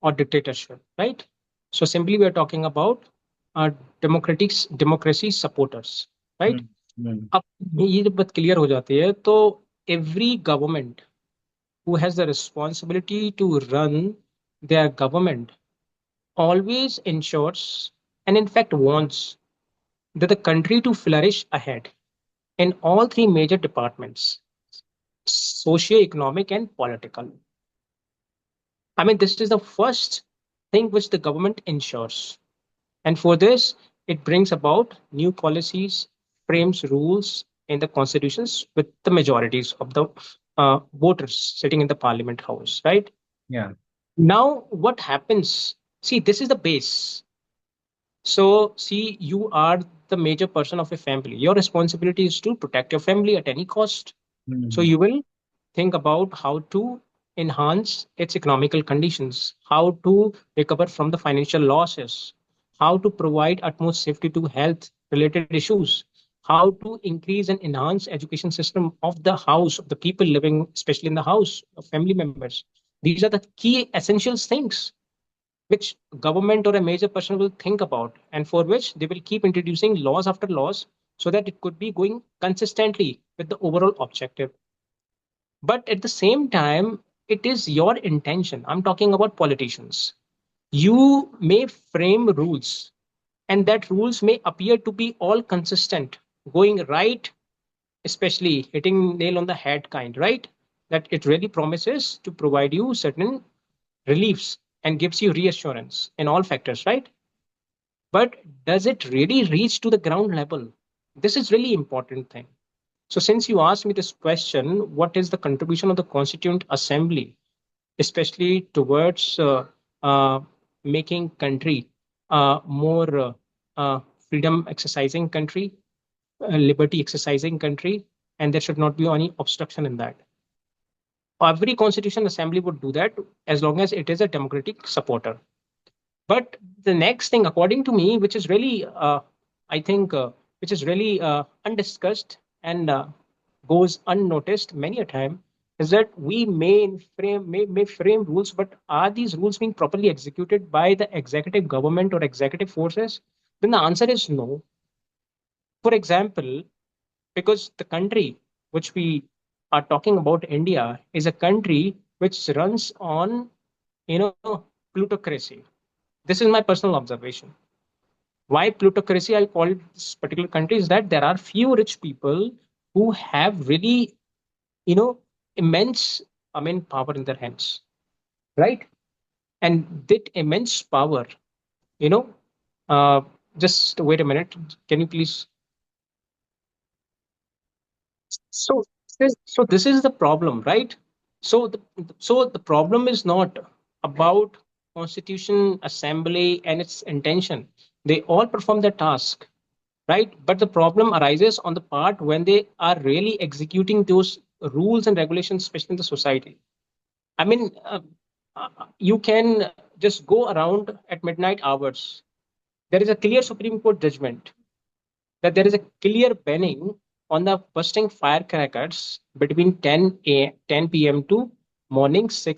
or dictatorship, right? So simply we are talking about democracy supporters, right? हम्म. हम्म. अब ये जब बात clear हो जाती है तो every government who has the responsibility to run their government always ensures and in fact wants that the country to flourish ahead in all three major departments: socio-economic and political. I mean, this is the first thing which the government ensures. And for this, it brings about new policies, frames rules in the constitutions with the majorities of the voters sitting in the parliament house, right? Yeah. Now, what happens? See, this is the base. So, see, you are the major person of a family. Your responsibility is to protect your family at any cost. So, hmm. you will think about how to enhance its economical conditions, how to recover from the financial losses, how to provide utmost safety to health related issues, how to increase and enhance education system of the house of the people living, especially in the house of family members. These are the key essentials things which government or a major person will think about, and for which they will keep introducing laws after laws so that it could be going consistently with the overall objective. But at the same time, it is your intention. I'm talking about politicians. You may frame rules, and that rules may appear to be all consistent, going right, especially hitting nail on the head kind, right? That it really promises to provide you certain reliefs and gives you reassurance in all factors, right? But does it really reach to the ground level? This is really important thing. So since you asked me this question, what is the contribution of the Constituent Assembly, especially towards uh, making country more freedom exercising country, liberty exercising country, and there should not be any obstruction in that. Every Constitution Assembly would do that as long as it is a democratic supporter. But the next thing, according to me, which is really, I think, which is really undiscussed and goes unnoticed many a time, is that we may frame rules, but are these rules being properly executed by the executive government or executive forces? Then the answer is no. For example, because the country which we are talking about, India, is a country which runs on, plutocracy. This is my personal observation. Why plutocracy? I call it this particular country is that there are few rich people who have really, you know, immense, power in their hands, right? And that immense power, you know, uh, just wait a minute. Can you please? So, so this is the problem, right? So the problem is not about Constitution Assembly and its intention. They all perform their task, right? But the problem arises on the part when they are really executing those rules and regulations, especially in the society. I mean, you can just go around at midnight hours. There is a clear Supreme Court judgment that there is a clear banning on the bursting firecrackers between 10 p.m. to morning 6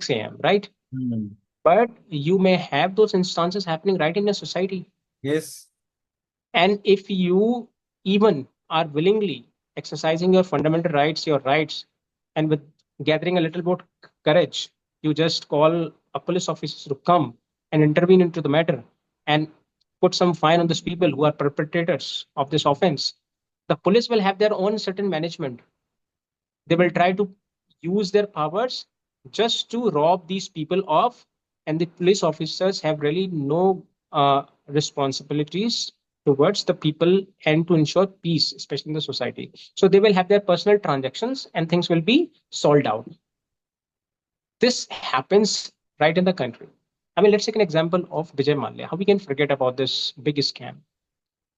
a.m., right? Hmm. But you may have those instances happening right in your society. Yes. And if you even are willingly exercising your fundamental rights, your rights, and with gathering a little bit courage, you just call a police officer to come and intervene into the matter and put some fine on these people who are perpetrators of this offense. The police will have their own certain management. They will try to use their powers just to rob these people off, and the police officers have really no responsibilities towards the people and to ensure peace, especially in the society. So they will have their personal transactions and things will be sold out. This happens right in the country. I mean, let's take an example of Vijay Mallya. How we can forget about this big scam?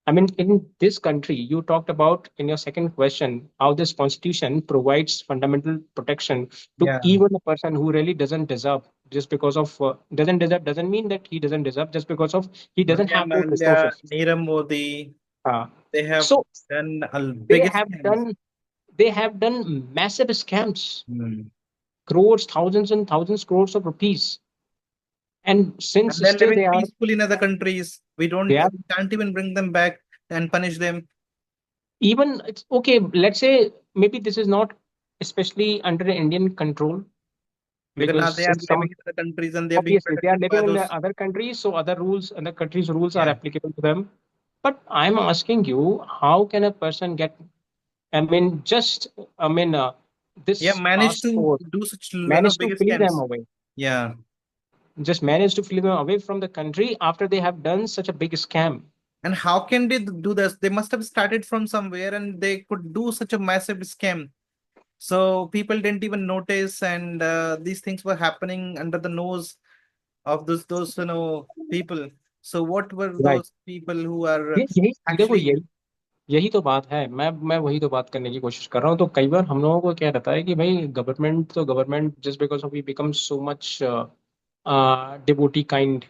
I mean, in this country, you talked about in your second question how this constitution provides fundamental protection to Yeah. even a person who really doesn't deserve, just because of doesn't deserve doesn't mean that he doesn't deserve, just because of he doesn't Vijay have those Mallya, resources. Nirav Modi, Uh, they have so done a they biggest have scams. done they have done massive scams, Hmm. crores, thousands and thousands crores of rupees, and since And they're still living peacefully in other countries. they are We can't even bring them back and punish them even it's okay. Let's say maybe this is not especially under Indian control because now because they are since some living in other countries and they're being obviously they are protected by living in the those. other countries, so other rules and the country's rules are Yeah. applicable to them. But I'm asking you, how can a person get? I mean, just I mean, Yeah, this managed task to force do such managed to biggest flee them scams. away. Yeah. Just managed to flee them away from the country after they have done such a big scam. And how can they do this? They must have started from somewhere and they could do such a massive scam. So people didn't even notice, and these things were happening under the nose of those people. So what were Right. those people who are यही देखो actually? यही तो बात है। मैं वही तो बात करने की कोशिश कर रहा हूँ। तो कई बार हम लोगों को क्या रहता है कि भाई गवर्नमेंट तो government just because of we become so much devotee kind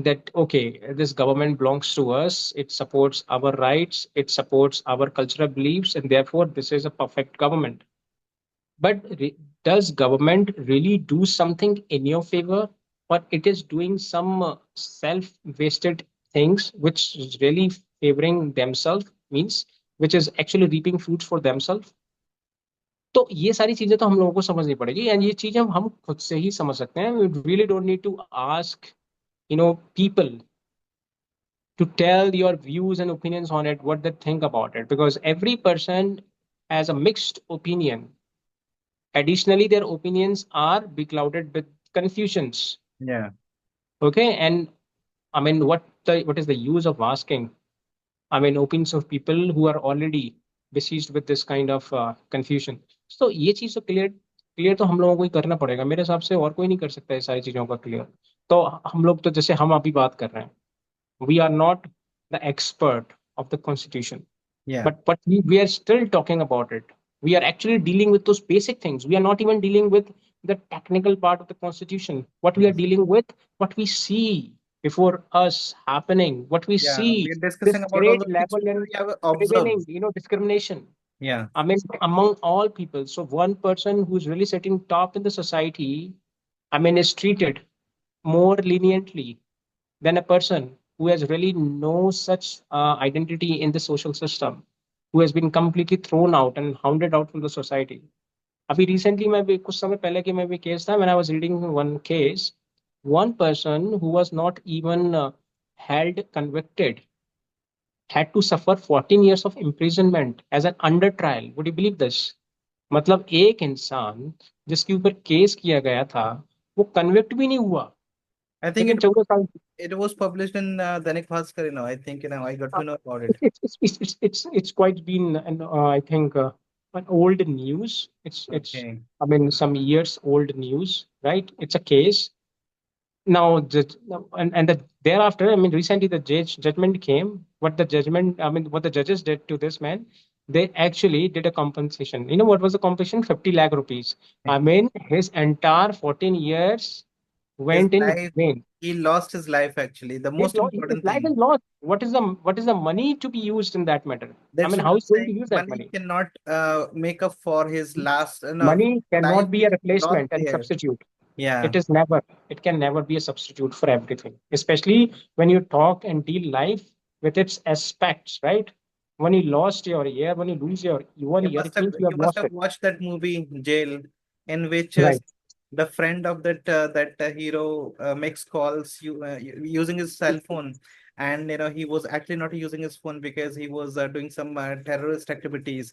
that okay, this government belongs to us, it supports our rights, it supports our cultural beliefs, and therefore this is a perfect government. But does government really do something in your favor, or it is doing some self-wasted things which is really favoring themselves, means which is actually reaping fruits for themselves? तो ये सारी चीजें तो हम लोगों को समझनी पड़ेगी, एंड ये चीजें हम खुद से ही समझ सकते हैं. We really don't need to ask people to tell your views and opinions on it, what they think about it, because every person has a mixed opinion. Additionally, their opinions are beclouded with confusions. Yeah. Okay, and I mean, what is the use of asking? I mean, opinions of people who are already besieged with this kind of confusion. So ये चीज तो clear तो हम लोगों को ही करना पड़ेगा मेरे हिसाब से, और कोई नहीं कर सकता है सारी चीजों का क्लियर. तो हम लोग तो जैसे हम अभी बात कर रहे हैं, we are not the expert of the constitution, Yeah. but we are still talking about it. We are actually dealing with those basic things. We are not even dealing with the technical part of the constitution. What we are Yes. dealing with, what we see before us happening, what we Yeah. see, We're this discussing about all great the things level we and already have observed. prevailing discrimination, Yeah. I mean, among all people. So one person who's really sitting top in the society, I mean, is treated more leniently than a person. who has really no such identity in the social system, who has been completely thrown out and hounded out from the society. अभी recently मैं भी कुछ समय पहले की मैं भी case था, when I was reading one case, one person who was not even held convicted had to suffer 14 years of imprisonment as an under trial. Would you believe this? मतलब एक इंसान जिसके ऊपर केस किया गया था, वो कन्विक्ट भी नहीं हुआ, I think लेकिन 14 साल। it was published in Dainik Bhaskar, I think, I got to know about it. It's quite been an I think an old news. It's Okay. I mean some years old news, right? It's a case now. Thereafter, I mean, recently the judgment came. What the judgment, I mean, what the judges did to this man, they actually did a compensation. You know what was the compensation? 50 lakh rupees. I mean, his entire 14 years His went in life, vain. he lost his life actually. The most His important life is thing. lost. What is the money to be used in that matter? I That's mean, what how I'm is he going to saying. use that Money money? cannot make up for his last, Money life cannot be which a he lost replacement and there. substitute. Yeah. It can never be a substitute for everything, especially when you talk and deal life with its aspects, right? When you lost your ear, when you lose your one ear, it means you You have must lost have it. watched that movie Jail, in which Right. the friend of that hero makes calls using his cell phone, and he was actually not using his phone because he was doing some terrorist activities,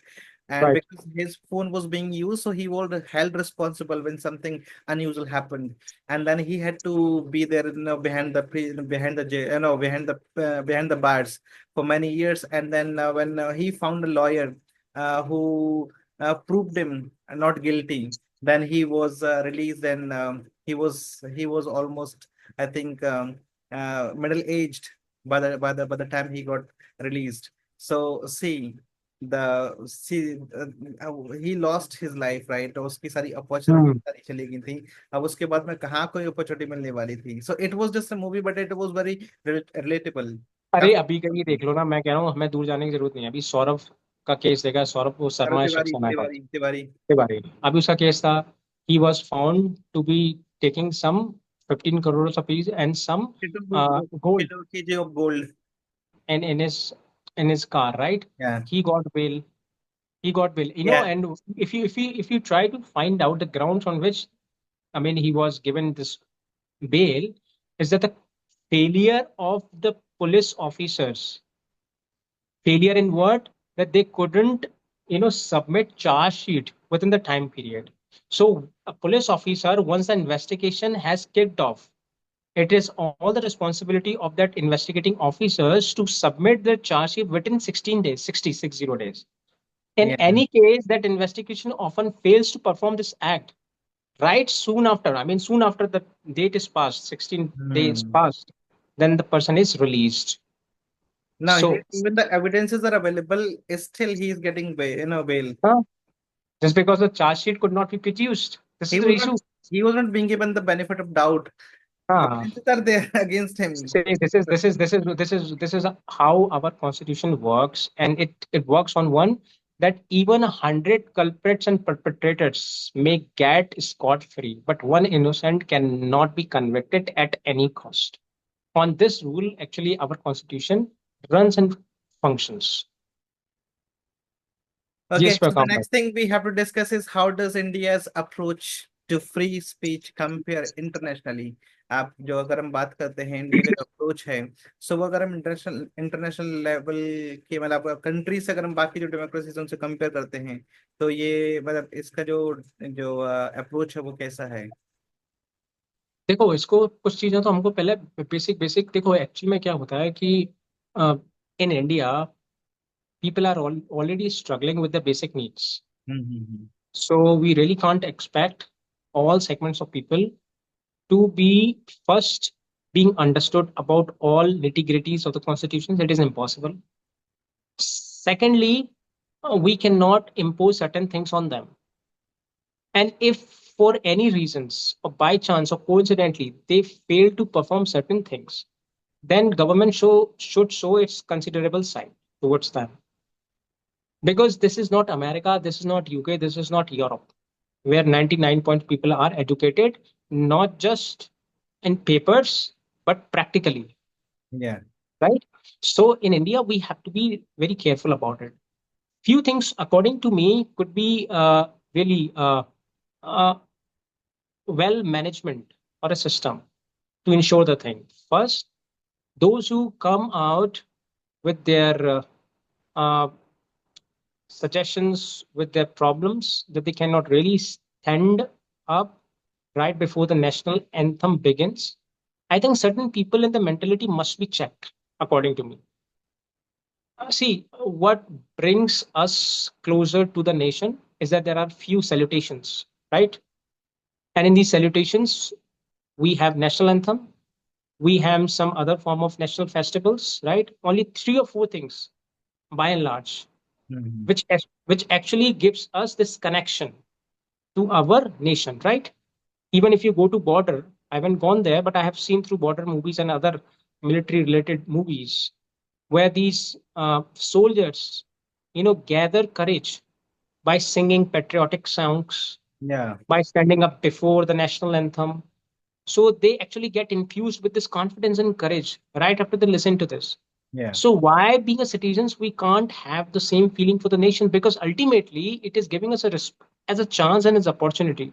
and Right. because his phone was being used, so he was held responsible when something unusual happened, and then he had to be there, behind behind the jail, behind the bars for many years, and then when he found a lawyer who proved him not guilty, then he was released, and he was almost, I think, middle aged by the time he got released. So he lost his life, right? तो उसकी सारी opportunity Hmm. सारी चली गई थी। अब उसके बाद में कहाँ कोई अपॉर्चुनिटी मिलने वाली थी। So it was just a movie, but it was very relatable। अरे अभी का ये काफी देख लो ना, मैं कह रहा हूँ हमें दूर जाने की जरूरत नहीं है। अभी सौरभ का केस देखा, सौरभ वो सौरभ शर्मा तिवारी सक्सेना का तिवारी तिवारी के बारे में अभी उसका केस था। He was found to be taking some 15 crore rupees and some gold kg of gold। and in his car, right? Yeah, He got bail. He got bail. yeah, And if you try to find out the grounds on which, I mean, he was given this bail, is that the failure of the police officers, failure in what, that they couldn't submit charge sheet within the time period. So a police officer, once the investigation has kicked off, it is all the responsibility of that investigating officers to submit the charge sheet within 16 days, 60 days. In yeah. any case, that investigation often fails to perform this act right soon after. I mean, soon after the date is passed, 16 days Hmm. passed, then the person is released. Now, So, when the evidences are available, still he is getting bail. uh, just because the charge sheet could not be produced, this He is the was not issue. he was not being given the benefit of doubt. Uh, Evidences are there against him. Say this is how our constitution works, and it works on one, that even 100 culprits and perpetrators may get scot free, but one innocent cannot be convicted at any cost. On this rule, actually, our constitution runs and functions. Okay, Yes, so the welcome back. next thing we have to discuss is how does India's approach to free speech compare internationally? आप जो अगर हम बात करते हैं India का जो approach है, सो वो अगर हम इंटरनेशनल इंटरनेशनल लेवल के मतलब कंट्री से अगर हम बाकी जो डेमोक्रेसी उनसे कंपेयर करते हैं, तो ये मतलब इसका जो जो अप्रोच है वो कैसा है? देखो, इसको कुछ चीजें तो हमको पहले बेसिक बेसिक देखो, एक्चुअली में क्या होता है कि in India people are already struggling with the basic needs. Hmm. So we really can't expect all segments of people to be first being understood about all nitty-gritties of the constitution. That is impossible. Secondly, we cannot impose certain things on them. And if for any reasons, or by chance or coincidentally, they fail to perform certain things, then government should show its considerable side towards them. Because this is not America, this is not UK, this is not Europe, where 99 point people are educated, not just in papers, but practically. Yeah, right? So in India, we have to be very careful about it. Few things, according to me, could be really uh, well management or a system to ensure the thing. First, those who come out with their uh, suggestions, with their problems that they cannot really stand up right before the national anthem begins. I think certain people in the mentality must be checked, according to me. See, what brings us closer to the nation is that there are few salutations, right? And in these salutations, we have national anthem, we have some other form of national festivals, right? Only three or four things, by and large, Mhm. which actually gives us this connection to our nation, right? Even if you go to border, I haven't gone there, but I have seen through border movies and other military related movies where these soldiers, gather courage by singing patriotic songs, Yeah, by standing up before the national anthem. So they actually get infused with this confidence and courage right after they listen to this. yeah, So why, being a citizens, we can't have the same feeling for the nation? Because ultimately, it is giving us as a chance and as opportunity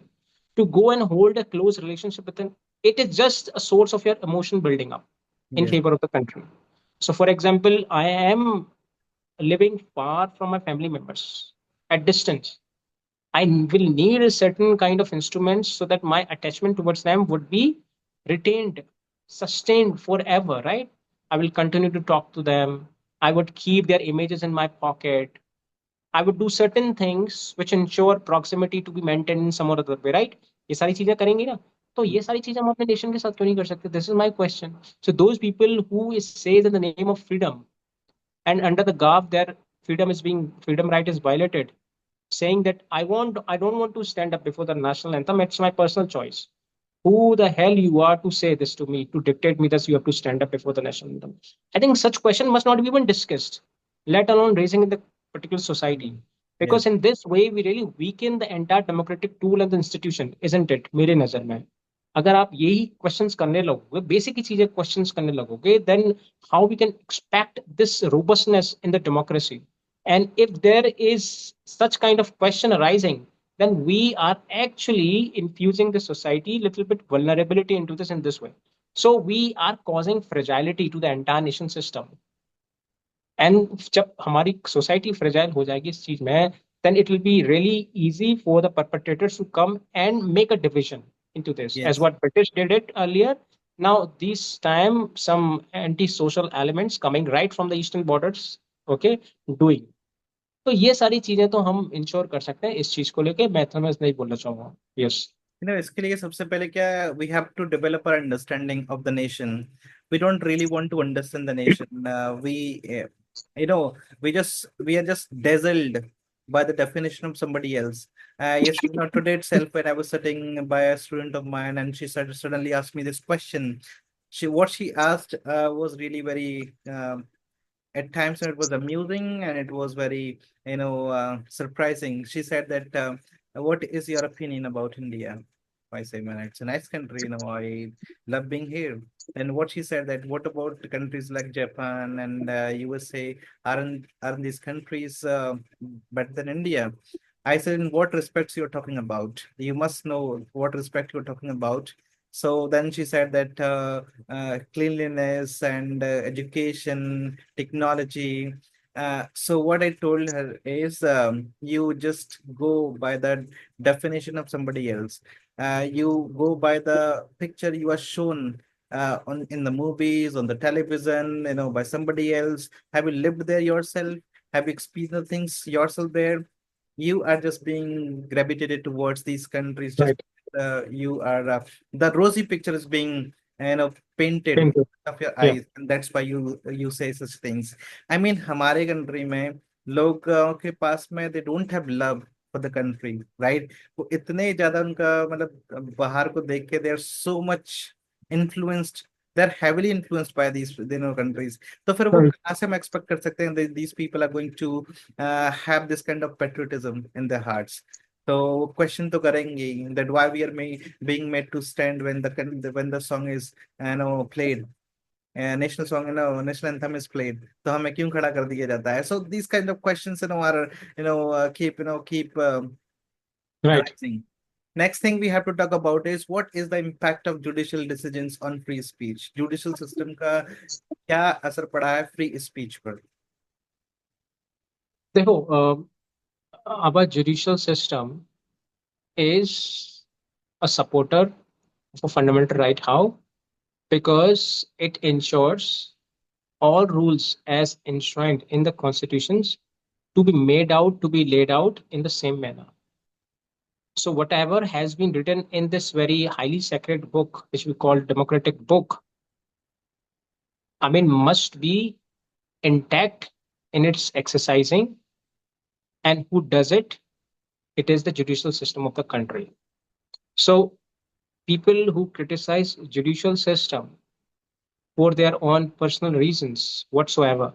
to go and hold a close relationship with them. It is just a source of your emotion building up in yes, favor of the country. So, for example, I am living far from my family members at distance. I will need a certain kind of instruments so that my attachment towards them would be retained, sustained forever, right? I will continue to talk to them. I would keep their images in my pocket. I would do certain things which ensure proximity to be maintained in some or other way, right? ये सारी चीजें करेंगे ना, तो ये सारी चीजें हम अपने नेशन के साथ क्यों नहीं कर सकते? This is my question. So those people who is says in the name of freedom and under the garb their freedom right is violated, saying that I don't want to stand up before the national anthem. It's my personal choice. Who the hell you are to say this to me, to dictate me that you have to stand up before the national anthem? I think such question must not be even discussed, let alone raising in the particular society. yes. Because in this way, we really weaken the entire democratic tool and the institution, isn't it? मेरे नजर में अगर आप यही questions करने लगोगे, basic ही चीजें questions करने लगोगे, then how we can expect this robustness in the democracy? And if there is such kind of question arising, then we are actually infusing the society little bit vulnerability into this in this way. So we are causing fragility to the entire nation system. And जब हमारी society fragile हो जाएगी इस चीज में, then it will be really easy for the perpetrators to come and make a division into this, as Yes. what British did it earlier. Now this time some anti-social elements coming right from the eastern borders, okay, doing. तो ये सारी चीजें तो हम ensure कर सकते हैं इस चीज को लेके, मैं तो मैं नहीं बोलना चाहूंगा। यस। इसके लिए सबसे पहले क्या है, we have to develop our understanding of the nation. We don't really want to understand the nation. We you know we are just dazzled by the definition of somebody else. Yes, today itself when I was sitting by a student of mine, and she suddenly asked me this question. What she asked was really very, at times it was amusing, and it was very, surprising. She said that, what is your opinion about India? I say, man, it's a nice country, I love being here. And what she said, that what about the countries like Japan and USA? Aren't these countries better than India? I said, in what respects you're talking about? You must know what respect you're talking about. So then she said that, cleanliness and education, technology. So what I told her is, you just go by the definition of somebody else. You go by the picture you are shown on in the movies, on the television, by somebody else. Have you lived there yourself? Have you experienced the things yourself there? You are just being gravitated towards these countries, just Right. you are the rosy picture is being, painted Thank you. of your Yeah. eyes, and that's why you say such things. I mean, हमारे country में लोगों के पास में, they don't have love for the country, right? वो इतने ज्यादा उनका मतलब बाहर को देख के they are so much influenced, they're heavily influenced by these countries. तो फिर वो Right. कहाँ से हम expect कर सकते हैं that these people are going to have this kind of patriotism in their hearts? तो क्वेश्चन तो करेंगे ही, that why we are being made to stand when the song is, played. National song national anthem is played, तो हमें क्यों खड़ा कर दिया जाता है? So these kind of questions are keep Right. arising. Next thing we have to talk about is what is the impact of judicial decisions on free speech? Judicial system का क्या असर पड़ा है free speech पर? देखो, our judicial system is a supporter of a fundamental right. How? Because it ensures all rules as enshrined in the constitutions to be made out, to be laid out in the same manner. So whatever has been written in this very highly sacred book, which we call democratic book, I mean, must be intact in its exercising. And who does it? It is the judicial system of the country. So people who criticize judicial system for their own personal reasons whatsoever,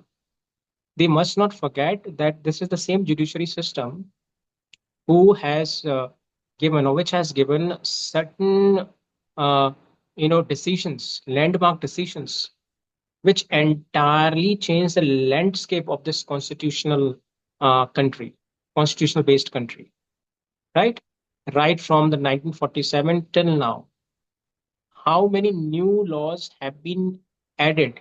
they must not forget that this is the same judiciary system who has given or which has given certain uh, decisions, landmark decisions, which entirely change the landscape of this constitutional country, constitutional based country, right? Right from the 1947 till now, how many new laws have been added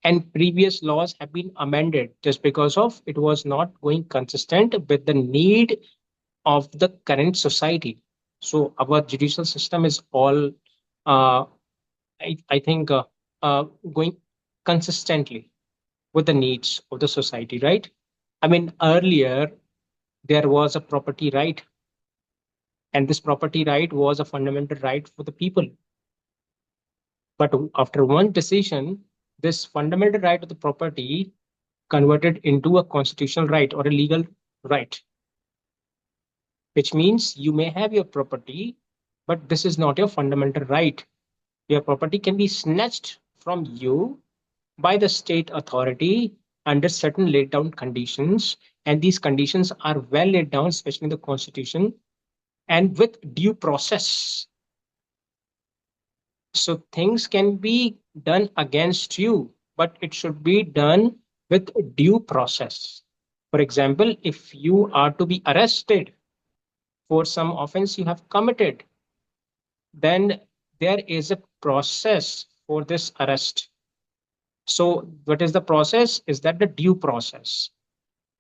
and previous laws have been amended just because of it was not going consistent with the need of the current society. So our judicial system is all, I think, going consistently with the needs of the society, right? I mean, earlier there was a property right, and this property right was a fundamental right for the people. But after one decision, this fundamental right of the property converted into a constitutional right or a legal right, which means you may have your property, but this is not your fundamental right. Your property can be snatched from you by the state authority under certain laid down conditions. And these conditions are well laid down, especially in the Constitution, and with due process. So things can be done against you, but it should be done with due process. For example, if you are to be arrested for some offense you have committed, then there is a process for this arrest. So, what is the process? Is that the due process?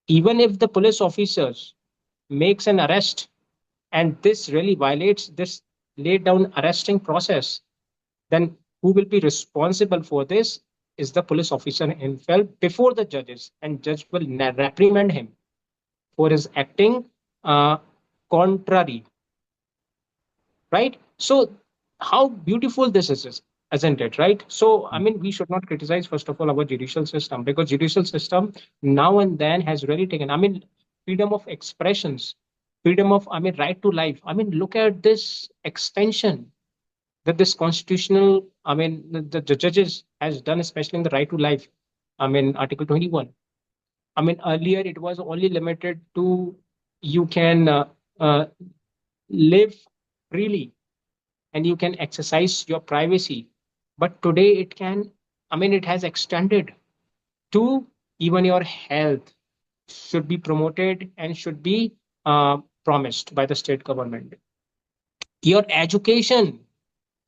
Even if the police officers makes an arrest and this really violates this laid down arresting process, then who will be responsible for this is the police officer himself before the judges, and judge will reprimand him for his acting contrary, right? So how beautiful this is, isn't it, right? So I mean, we should not criticize first of all our judicial system, because judicial system now and then has really taken, I mean, freedom of expressions, freedom of, I mean, right to life. I mean, look at this extension that this constitutional, I mean, the judges has done, especially in the right to life. I mean, Article 21. I mean, earlier it was only limited to you can uh, live freely and you can exercise your privacy. But today it can, I mean, it has extended to even your health should be promoted and should be promised by the state government. Your education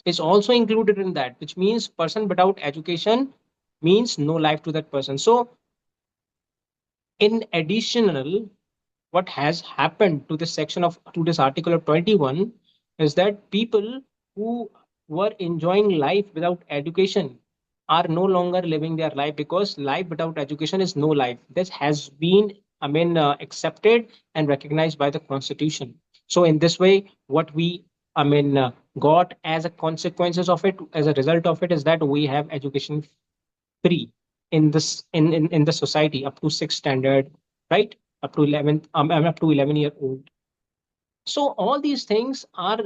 is also included in that, which means person without education means no life to that person. So in additional, what has happened to this section of to this article of 21 is that people who were enjoying life without education are no longer living their life, because life without education is no life. This has been, I mean, accepted and recognized by the constitution. So in this way, what we, I mean, got as a consequences of it, as a result of it, is that we have education free in this in the society up to sixth standard, right? Up to 11th, up to 11-year old. So all these things are,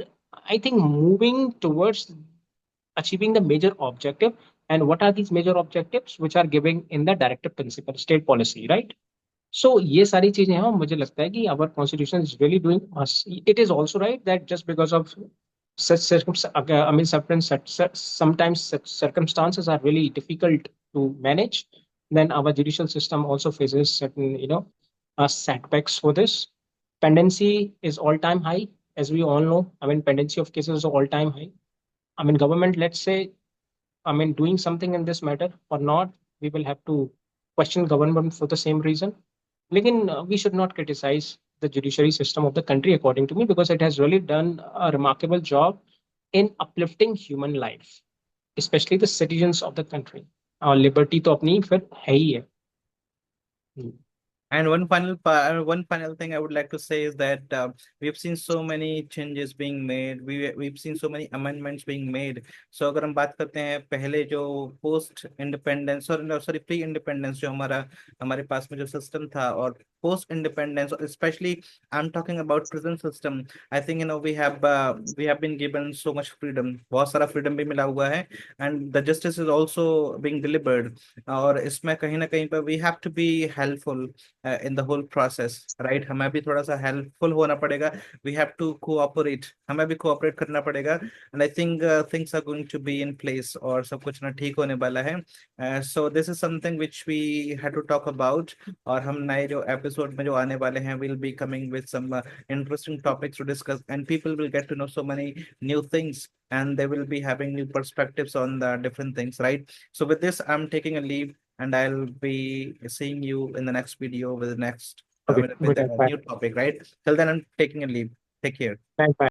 I think, moving towards achieving the major objective. And what are these major objectives which are giving in the directive principle state policy, right? So ये सारी चीजें हैं, और मुझे लगता है कि our constitution is really doing us. It is also right that just because of sometimes such circumstances are really difficult to manage. Then our judicial system also faces certain, setbacks for this. Pendency is all-time high, as we all know. I mean, pendency of cases is all-time high. I mean, government, let's say, I mean, doing something in this matter or not, we will have to question government for the same reason. Lekin, we should not criticize the judiciary system of the country, according to me, because it has really done a remarkable job in uplifting human life, especially the citizens of the country. और liberty तो अपनी फिर है ही है. And one final thing I would like to say is that we've seen so many changes being made. We've seen so many amendments being made. So अगर हम बात करते हैं पहले जो पोस्ट इंडिपेंडेंस और सॉरी प्री इंडिपेंडेंस जो हमारे पास में जो सिस्टम था और post independence, especially I'm talking about prison system. I think we have been given so much freedom. बहुत सारा freedom भी मिला हुआ है, and the justice is also being delivered. और इसमें कहीं ना कहीं पर we have to be helpful in the whole process, right? हमें भी थोड़ा सा हेल्पफुल होना पड़ेगा. We have to cooperate, हमें भी cooperate करना पड़ेगा. And I think things are going to be in place और सब कुछ ना ठीक होने वाला है. So this is something which we had to talk about. और हम नए जो एपिसोड में जो आने वाले हैं will be coming with some interesting topics to discuss, and people will get to know so many new things, and they will be having new perspectives on the different things, right? So with this, I'm taking a leave, and I'll be seeing you in the next video with the next Okay, with good. a Bye. new topic, right? Till then, I'm taking a leave. Take care. Bye.